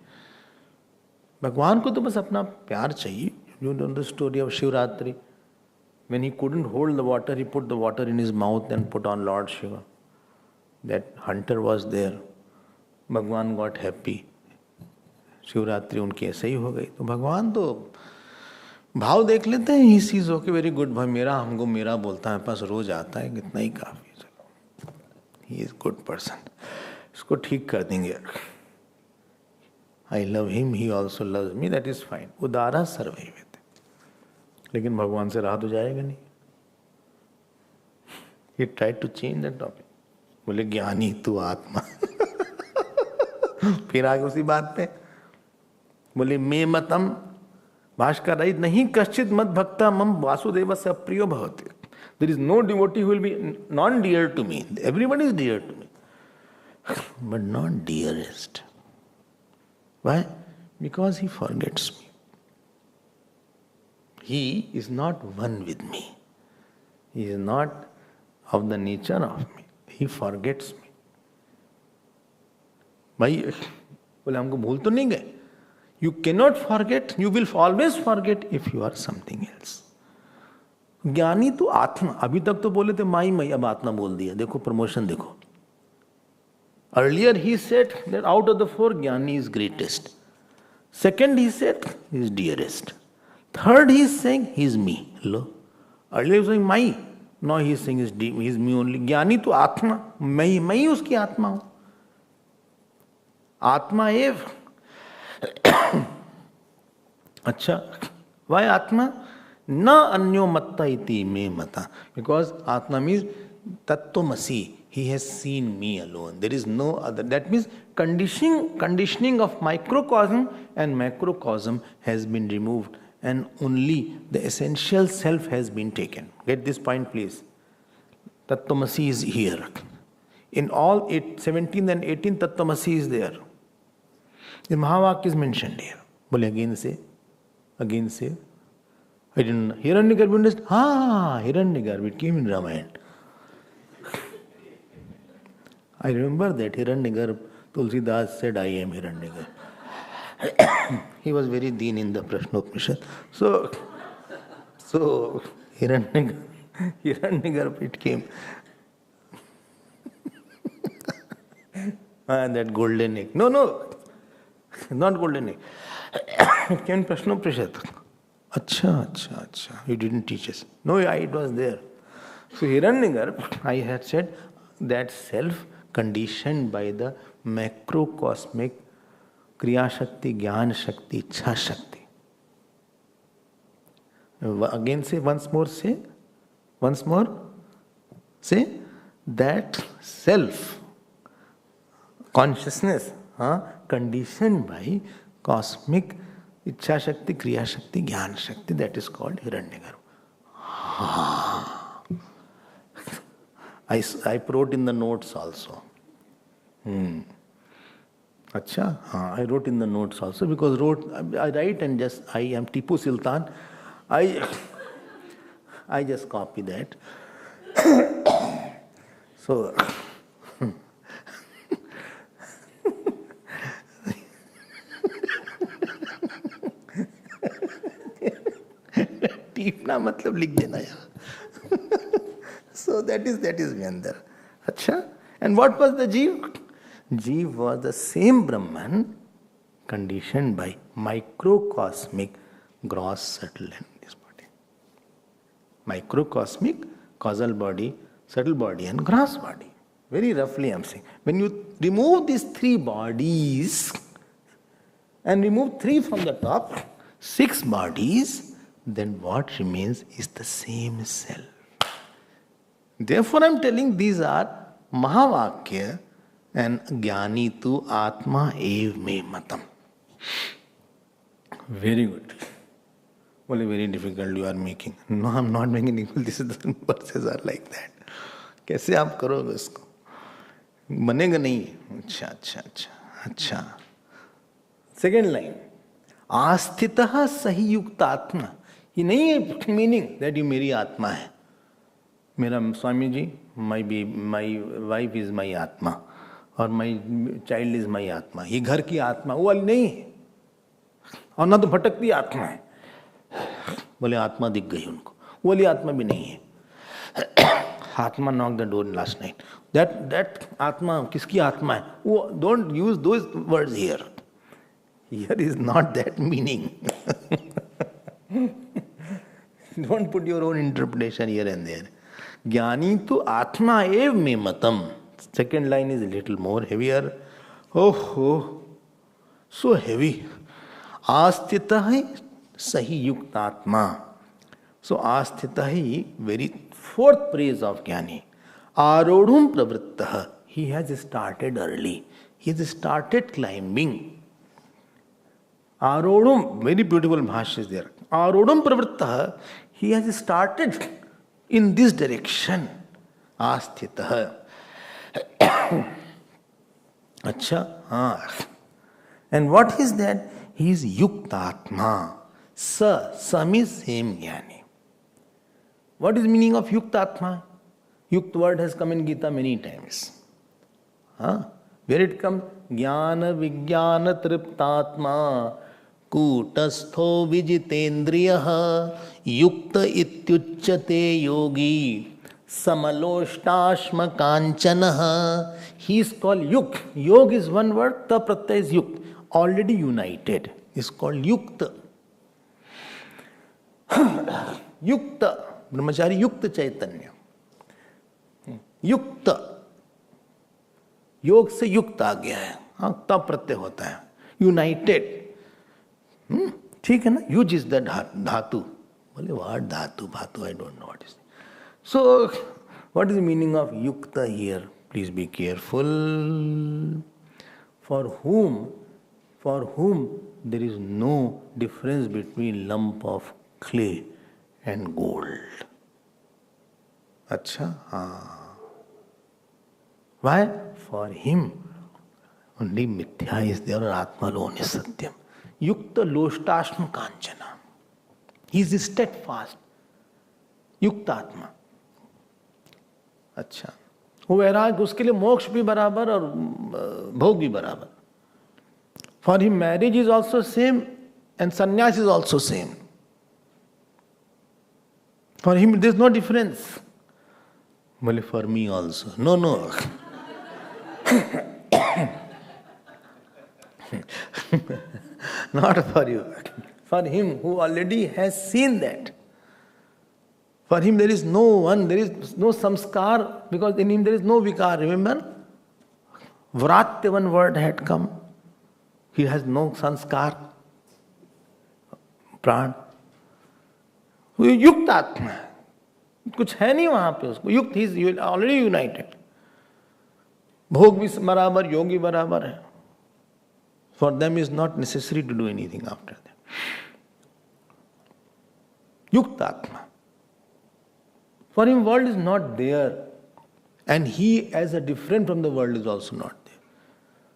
भगवान को तो बस अपना प्यार चाहिए. You know the story of Shivratri. When he couldn't hold the water, he put the water in his mouth and put on Lord Shiva. That hunter was there. भगवान got happy. Shivratri उनकी ऐसे ही हो गई. तो भगवान तो भाव देख लेते हैं. ही सीज हो के वेरी गुड भाई, मेरा हमको मेरा बोलता है, पास रोज आता है, कितना ही काफी. He is good person. इसको ठीक कर देंगे. I love him, he also loves me, that is fine. उदारा सर्वैव. लेकिन भगवान से रहा तो जाएगा नहीं. He try to change that topic. बोले ज्ञानी तू आत्मा. फिर आगे उसी बात पे बोले मे मतम. भाष्कर राइट नहीं कश्चित मत भक्ता मम वासुदेव से अप्रियो भवति. There is no devotee who will be non dear to me. Everyone is dear to me, but not dearest. Why? Because he forgets me. He is not one with me. He is not of the nature of me. He forgets me. भाई बोले हमको भूल तो नहीं गए. You cannot forget. You will always forget if you are something else. ज्ञानी तो आत्मा. अभी तक तो बोले थे माई माई, अब आत्मा बोल दिया. देखो प्रमोशन देखो. Earlier he said that out of the four, ज्ञानी is greatest. Second he said he is dearest. Third, he is saying he is me. Hello. Earlier he was saying my. Now he is saying he is me only. ज्ञानी तो आत्मा. मैं ही उसकी आत्मा हूं. आत्मा एव. अच्छा, why आत्मा? न अन्यो मत्ता इति मे मता. Because आत्मा means तत्त्वमसि. He has seen me alone. There is no other. That means conditioning of microcosm and macrocosm has been removed, and only the essential self has been taken. Get this point, please. Tattvamasi is here. In all 17th and 18th, Tattvamasi is there. The Mahavakya is mentioned here. Well, again say. I didn't know. Hiranyagarbha. Hiranyagarbha. It came in Ramayana. I remember that Hiranyagarbha, Tulsidas said, I am Hiranyagarbha. He was very deen in the Prashnopnishad. So Hiranyagarbha, it came. That golden egg. No, not golden egg. Can Prashno Prashad? Acha. You didn't teach us. No, it was there. So Hiranyagarh, I had said that self conditioned by the macrocosmic Kriya Shakti, Jnana Shakti, Ichha Shakti. Again say, once more say. Say that self consciousness conditioned by cosmic Ichha Shakti, Kriya Shakti, Jnana Shakti, that is called Hiranyagarh. I wrote in the notes also. I wrote in the notes also because I write and just I am Tipu Sultan. I just copy that. So टीपना मतलब लिख देना यार. So that is Vyandar. Acha. And what was the Jeev? Jeev was the same Brahman conditioned by microcosmic gross, subtle and this body. Microcosmic, causal body, subtle body and gross body. Very roughly I am saying. When you remove these three bodies and remove 3 from the top, 6 bodies, then what remains is the same self. Therefore I am telling these are Mahavakya and Jnani tu Atma ev me matam. Very good. Only very difficult you are making. No, I am not making difficult. This is the verses are like that. कैसे आप करोगे इसको? बनेगा नहीं. अच्छा. Second line. आस्थितः सही युक्त आत्मा. ये नहीं है मीनिंग that you मेरी आत्मा है. मेरा Swami ji, my wife is my आत्मा और my child is my आत्मा. ये घर की आत्मा वो वाली नहीं है. और ना तो भटकती आत्मा है. बोले आत्मा दिख गई उनको. वो वाली आत्मा भी नहीं है. आत्मा knocked the door last night. That आत्मा किसकी आत्मा है? वो don't use those words here. Here is not that meaning. Don't put your own interpretation here and there. Jnani tu atma ev me matam. Second line is a little more heavier. Oh, so heavy. Astitahi sahi yuktatma. So astitahi, very fourth praise of Jnani. Arodhum pravrittaha. He has started early. He has started climbing. Arodhum, very beautiful bhashya is there. Arodhum pravrittaha. He has started in this direction. Asthitah. Acha. And what is that? He is yuktatma. Sam is same Jnani. What is meaning of yuktatma? Yukt word has come in Gita many times. Where it comes? Jnana vijnana triptatma kutastho vijitendriyaha yukta ityucchate yogi samaloštashma kanchanaha. He is called yuk. Yog is one word, ta pratyaya is yukt. Already united. Is called yukta. Yukta. Brahmachari yukta chaitanya. Yukta. योग से युक्त आ गया है. तब प्रत्यय होता है. United. ठीक है ना. यूज इज द धातु. बोले व्हाट धातु भातु I don't know what is. So what is the meaning of युक्त हियर? Please be careful. For whom there is no difference between lump of clay and gold. अच्छा. Why? For him, only mithya is there or Atma alone is Satyam. Yukta loštashma kanchana. He is steadfast. Yukta Atma. अच्छा. वो वैराग उसके लिए मोक्ष भी बराबर और भोग भी बराबर. For him marriage is also same and sannyas is also same. For him there is no difference. Well, for me also. No. Not for you. For him who already has seen that. For him there is no one, there is no samskar, because in him there is no vikar. Remember? Vratya, one word had come. He has no sanskar. प्राण, युक्त आत्मा है, कुछ है नहीं वहां पे उसको, युक्त ही ऑलरेडी यूनाइटेड. भोग भी बराबर, योगी बराबर है. For them is not necessary to do anything after that. युक्त आत्मा. For him world is not there and he as a different from the world is also not.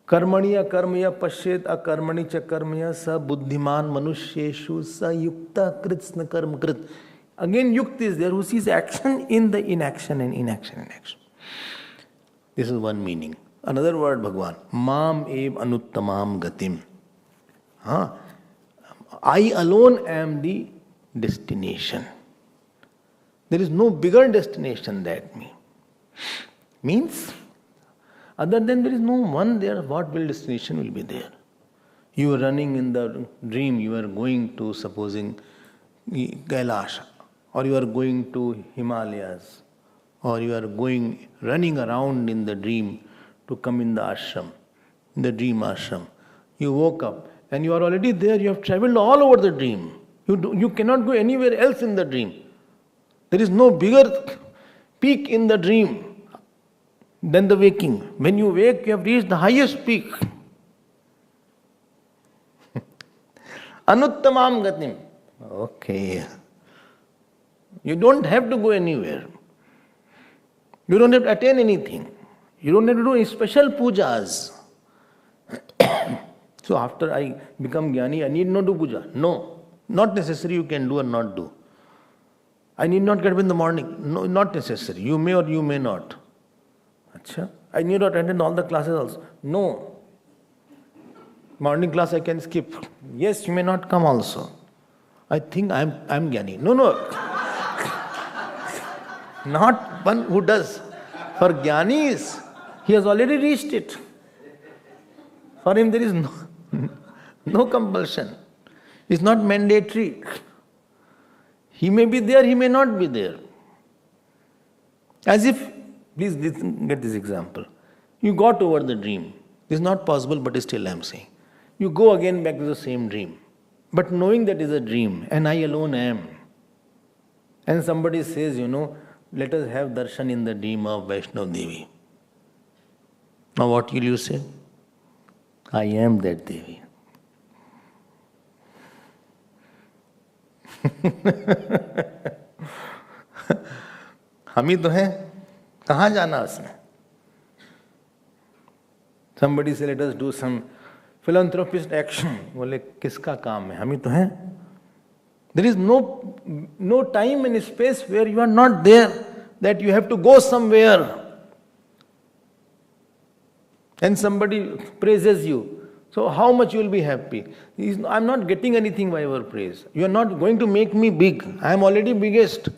कर्मणि कर्मय पश्येत अकर्मणि च कर्मय स बुद्धिमान मनुष्येषु स युक्त कृत्स्न कर्म कृत. Again युक्त is there who sees action in the inaction and inaction in action. This is one meaning. Another word Bhagwan, mam ev anuttamam gatim. I alone am the destination. There is no bigger destination than me. Means other than there is no one there, what will destination will be there? You are running in the dream, you are going to, supposing, Kailash, or you are going to Himalayas, or you are going, running around in the dream to come in the ashram, in the dream ashram. You woke up and you are already there, you have traveled all over the dream. You cannot go anywhere else in the dream. There is no bigger peak in the dream than the waking. When you wake, you have reached the highest peak. Anuttamam gatim. Okay. You don't have to go anywhere. You don't have to attain anything. You don't have to do any special pujas. So after I become jnani, I need not do puja. No. Not necessary, you can do or not do. I need not get up in the morning. No, not necessary. You may or you may not. I need not attend all the classes also. No. Morning class I can skip. Yes, you may not come also. I think I'm jnani. No. Not one who does. For jnanis, he has already reached it. For him there is no compulsion. It's not mandatory. He may be there, he may not be there. As if, please get this example. You got over the dream. This is not possible, but still I am saying. You go again back to the same dream. But knowing that is a dream, and I alone am. And somebody says, let us have darshan in the dream of Vaishnav Devi. Now what will you say? I am that Devi. हम ही तो हैं, कहाँ जाना उसमें? Somebody say, let us do some philanthropist action. बोले किसका काम है? हम ही तो हैं. There is no time and space where you are not there, that you have to go somewhere. And somebody praises you. So how much you will be happy? I am not getting anything by your praise. You are not going to make me big. I am already biggest.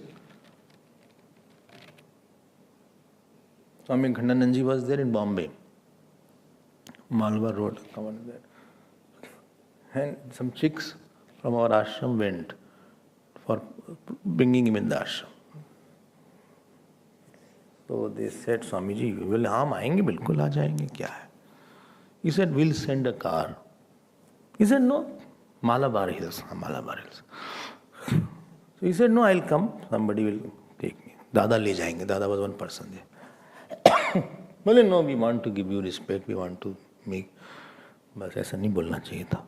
Swami Abhedananda was there in Bombay. Malwa Road. And some chicks from our ashram went for bringing him in the ashram. So they said, Swamiji, well, हम आएंगे, बिल्कुल आ जाएंगे, क्या है? He said, we'll send a car. He said, no, Malabar Hills. Malabar Hills. So he said, no, I'll come. Somebody will take me. Dada le jayenge. Dada was one person there. Well, no, we want to give you respect. We want to make. बस ऐसा नहीं बोलना चाहिए था.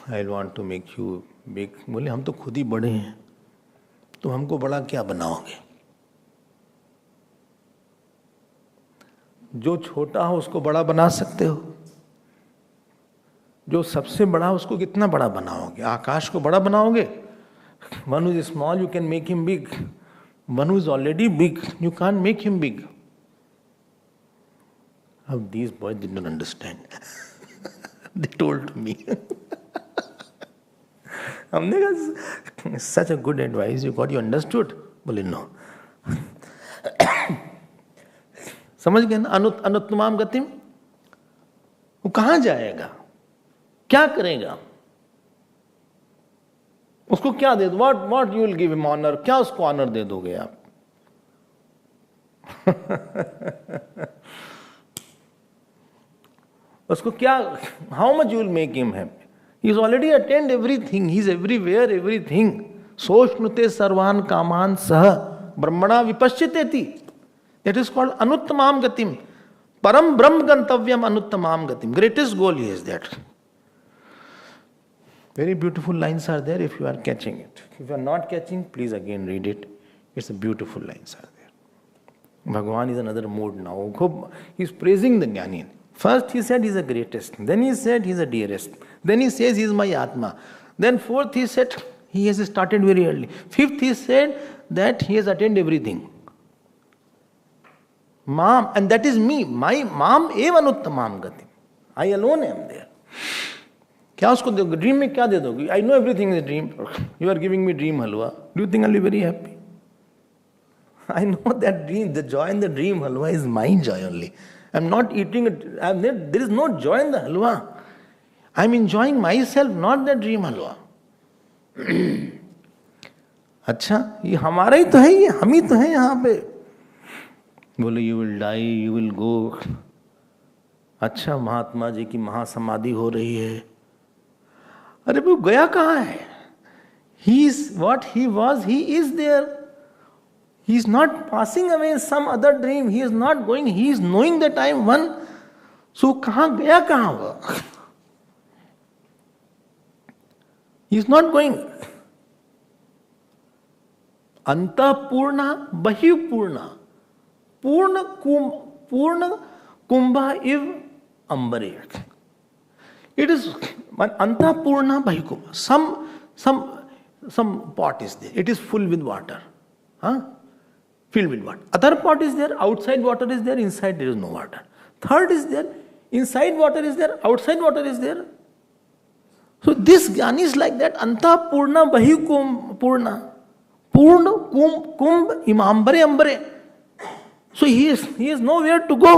I want to make you big. बोले हम तो खुद ही बड़े हैं. तो हमको बड़ा क्या बनाओगे? जो छोटा हो उसको बड़ा बना सकते हो. जो सबसे बड़ा हो उसको कितना बड़ा बनाओगे? आकाश को बड़ा बनाओगे? One who is small, you can make him big. One who is already big, you can't make him big. How these boys did not understand. They told me. हमने कहा, such a good advice you got, you understood? बोले no. समझ गए ना? अनुत्तमाम गतिम. वो कहाँ जाएगा? क्या करेगा? उसको क्या दे दो? What you will give him honour? क्या उसको ऑनर दे दोगे आप? उसको क्या, how much you will make him happy? He is already attend everything, he is everywhere everything. सोष्णुते सर्वान कामान सह ब्रह्मणा विपश्चितेति। इट इज कॉल्ड अनुत्तमाम गतिम, परम ब्रह्म गंतव्यम अनुत्तमाम गतिम। Greatest goal is that. Very beautiful lines are there if you are catching it. If you are not catching, please again read it. It's a beautiful lines are there. Bhagavan is another mood now. He is praising the Jnani. First he said he is the greatest. Then he said he is the dearest. Then he says he is my Atma. Then fourth he said he has started very early. Fifth he said that he has attained everything. Mam, and that is me. My mam eva anuttamam gati. I alone am there. क्या उसको दोगे? Dream में क्या दे दोगे? I know everything is dream. You are giving me dream halwa. Do you think I will be very happy? I know that dream, the joy in the dream halwa is my joy only. I'm not eating it. There is no joy in the halwa. I'm enjoying myself, not the dream halwa. अच्छा, ये हमारा ही तो है, ये हम ही तो हैं यहाँ पे. बोले you will die, you will go. अच्छा, महात्मा जी की महासमाधि हो रही है. अरे वो गया कहाँ है? He is what he was, he is there. He is not passing away in some other dream. He is not going. He is knowing that I am one. So कहाँ गया कहाँ वो? He is not going. अंतःपूर्णा बहिःपूर्णा पूर्ण कुंभा इव अंबरे. It is अंतःपूर्णा बहिःकुंभा. Some pot is there. It is full with water. Huh? Filled with water. Other pot is there, outside water is there, inside there is no water. Third is there, inside water is there, outside water is there. So this Jnani is like that. Anta purna bahi purna. Purna kumbh imambare ambare. So he is nowhere to go.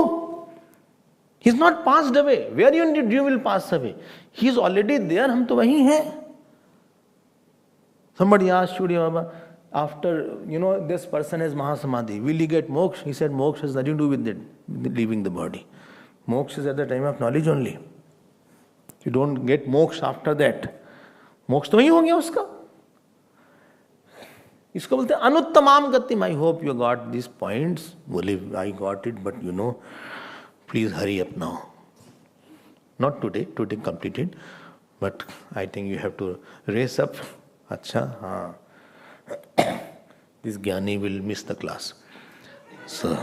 He is not passed away. Where you will pass away? He is already there. हम तो वहीं हैं. Somebody asked Shuri Baba, after, this person has Mahasamadhi, will he get moksha? He said, moksha has nothing to do with it, leaving the body. Moksha is at the time of knowledge only. You don't get moksha after that. Moksha तो वही हो गया उसका. इसको बोलते हैं अनुत्तमाम गतिम. I hope you got these points. बोले I got it, but please hurry up now. Not today completed, but I think you have to race up. अच्छा, हाँ. This Jnani will miss the class. So,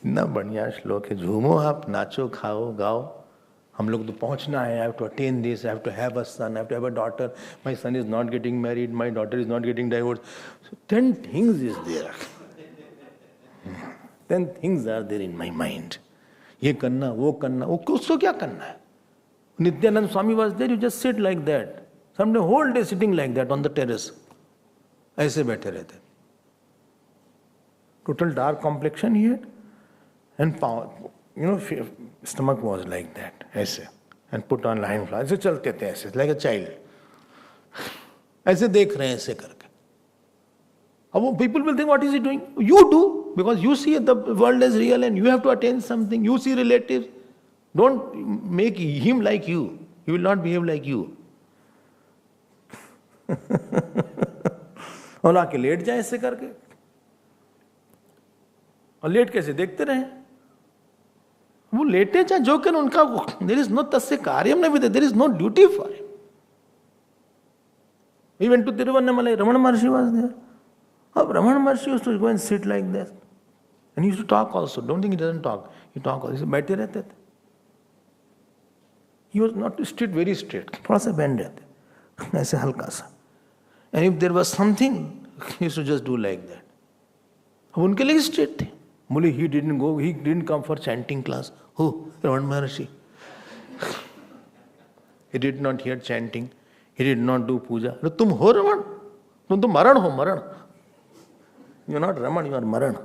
इतना बढ़िया श्लोक है. झूमो आप, नाचो, खाओ, गाओ. हम लोग तो पहुंचना है. I have to attain this. I have to have a son. I have to have a daughter. My son is not getting married. My daughter is not getting divorced. So 10 things is there. 10 things are there in my mind. ये करना, वो करना. उसको क्या करना है? Nityanand Swami was there, you just sit like that. Someday whole day sitting like that on the terrace. ऐसे बैठे रहते. Total dark complexion he had. And power, stomach was like that. ऐसे. And put on lion flower. ऐसे चलते थे ऐसे, like a child. ऐसे देख रहे हैं ऐसे करके. अब people will think, what is he doing? You do, because you see the world as real and you have to attain something. You see relatives. Don't make him like you. He will not behave like you. और आके late जाए ऐसे करके. और late कैसे देखते रहे. वो लेटे चाहे जो कर उनका. There is no तस्य कार्यम न विद्यते. There is no duty for him. He went to Tiruvannamalai. Ramana Maharshi was there. Ramana Maharshi used to go and sit like that. And he used to talk also. Don't think he doesn't talk. He talk also. He बैठे रहते थे. He was not straight, very straight. थोड़ा सा bend रहते. ऐसे हल्का सा. And if there was something, he used to just do like that. अब उनके लिए straight थे. बोले he didn't come for chanting class. Who? Ramana Maharshi. He did not hear chanting. He did not do puja. अरे तुम हो रमण? तुम तो मरण हो, मरण. You are not Raman, you are Maran.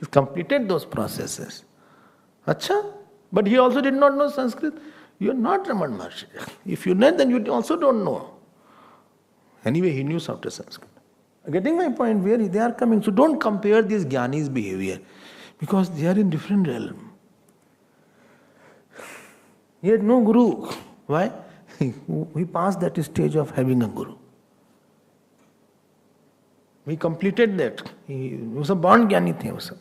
He's completed those processes. Acha? But he also did not know Sanskrit. You are not Raman Maharshi. If you know, then you also don't know. Anyway, he knew after Sanskrit. Getting my point where they are coming. So don't compare these Jnanis' behavior because they are in different realm. He had no guru. Why? He passed that stage of having a guru. We completed that. वो सब bond ज्ञानी थे वो सब.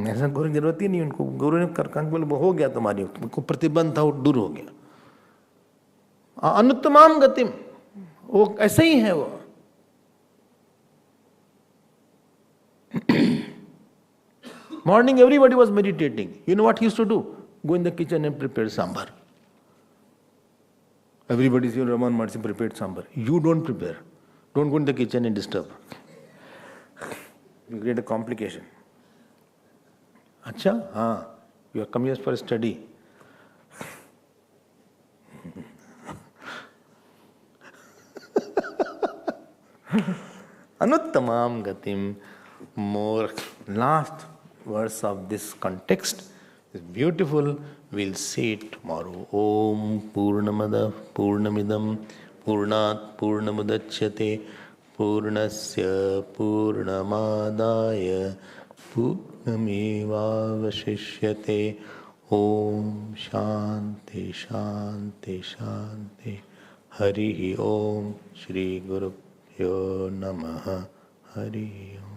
ऐसा गुरु की जरूरत ही नहीं उनको. गुरु ने कर बोले वो हो गया तुम्हारी, तुमको प्रतिबंध था वो दूर हो गया. अनुत्तमाम गतिम, वो ऐसे ही है वो. Morning everybody was meditating. You know what he used to do? Go in the kitchen and prepare sambar. Everybody says Raman Maharshi prepared sambar. You don't prepare. Don't go in the kitchen and disturb. You create a complication. Acha? Haan. You have come here for study. Anuttamam gatim. More last verse of this context is beautiful. We'll see it tomorrow. Om Purnamada Purnamidam Purnat Purnamudachyate Purnasya Purnamadaya Purnamevavashishyate. Om Shanti Shanti Shanti. Hari Om Shri Guru Pyo Namaha. Hari Om.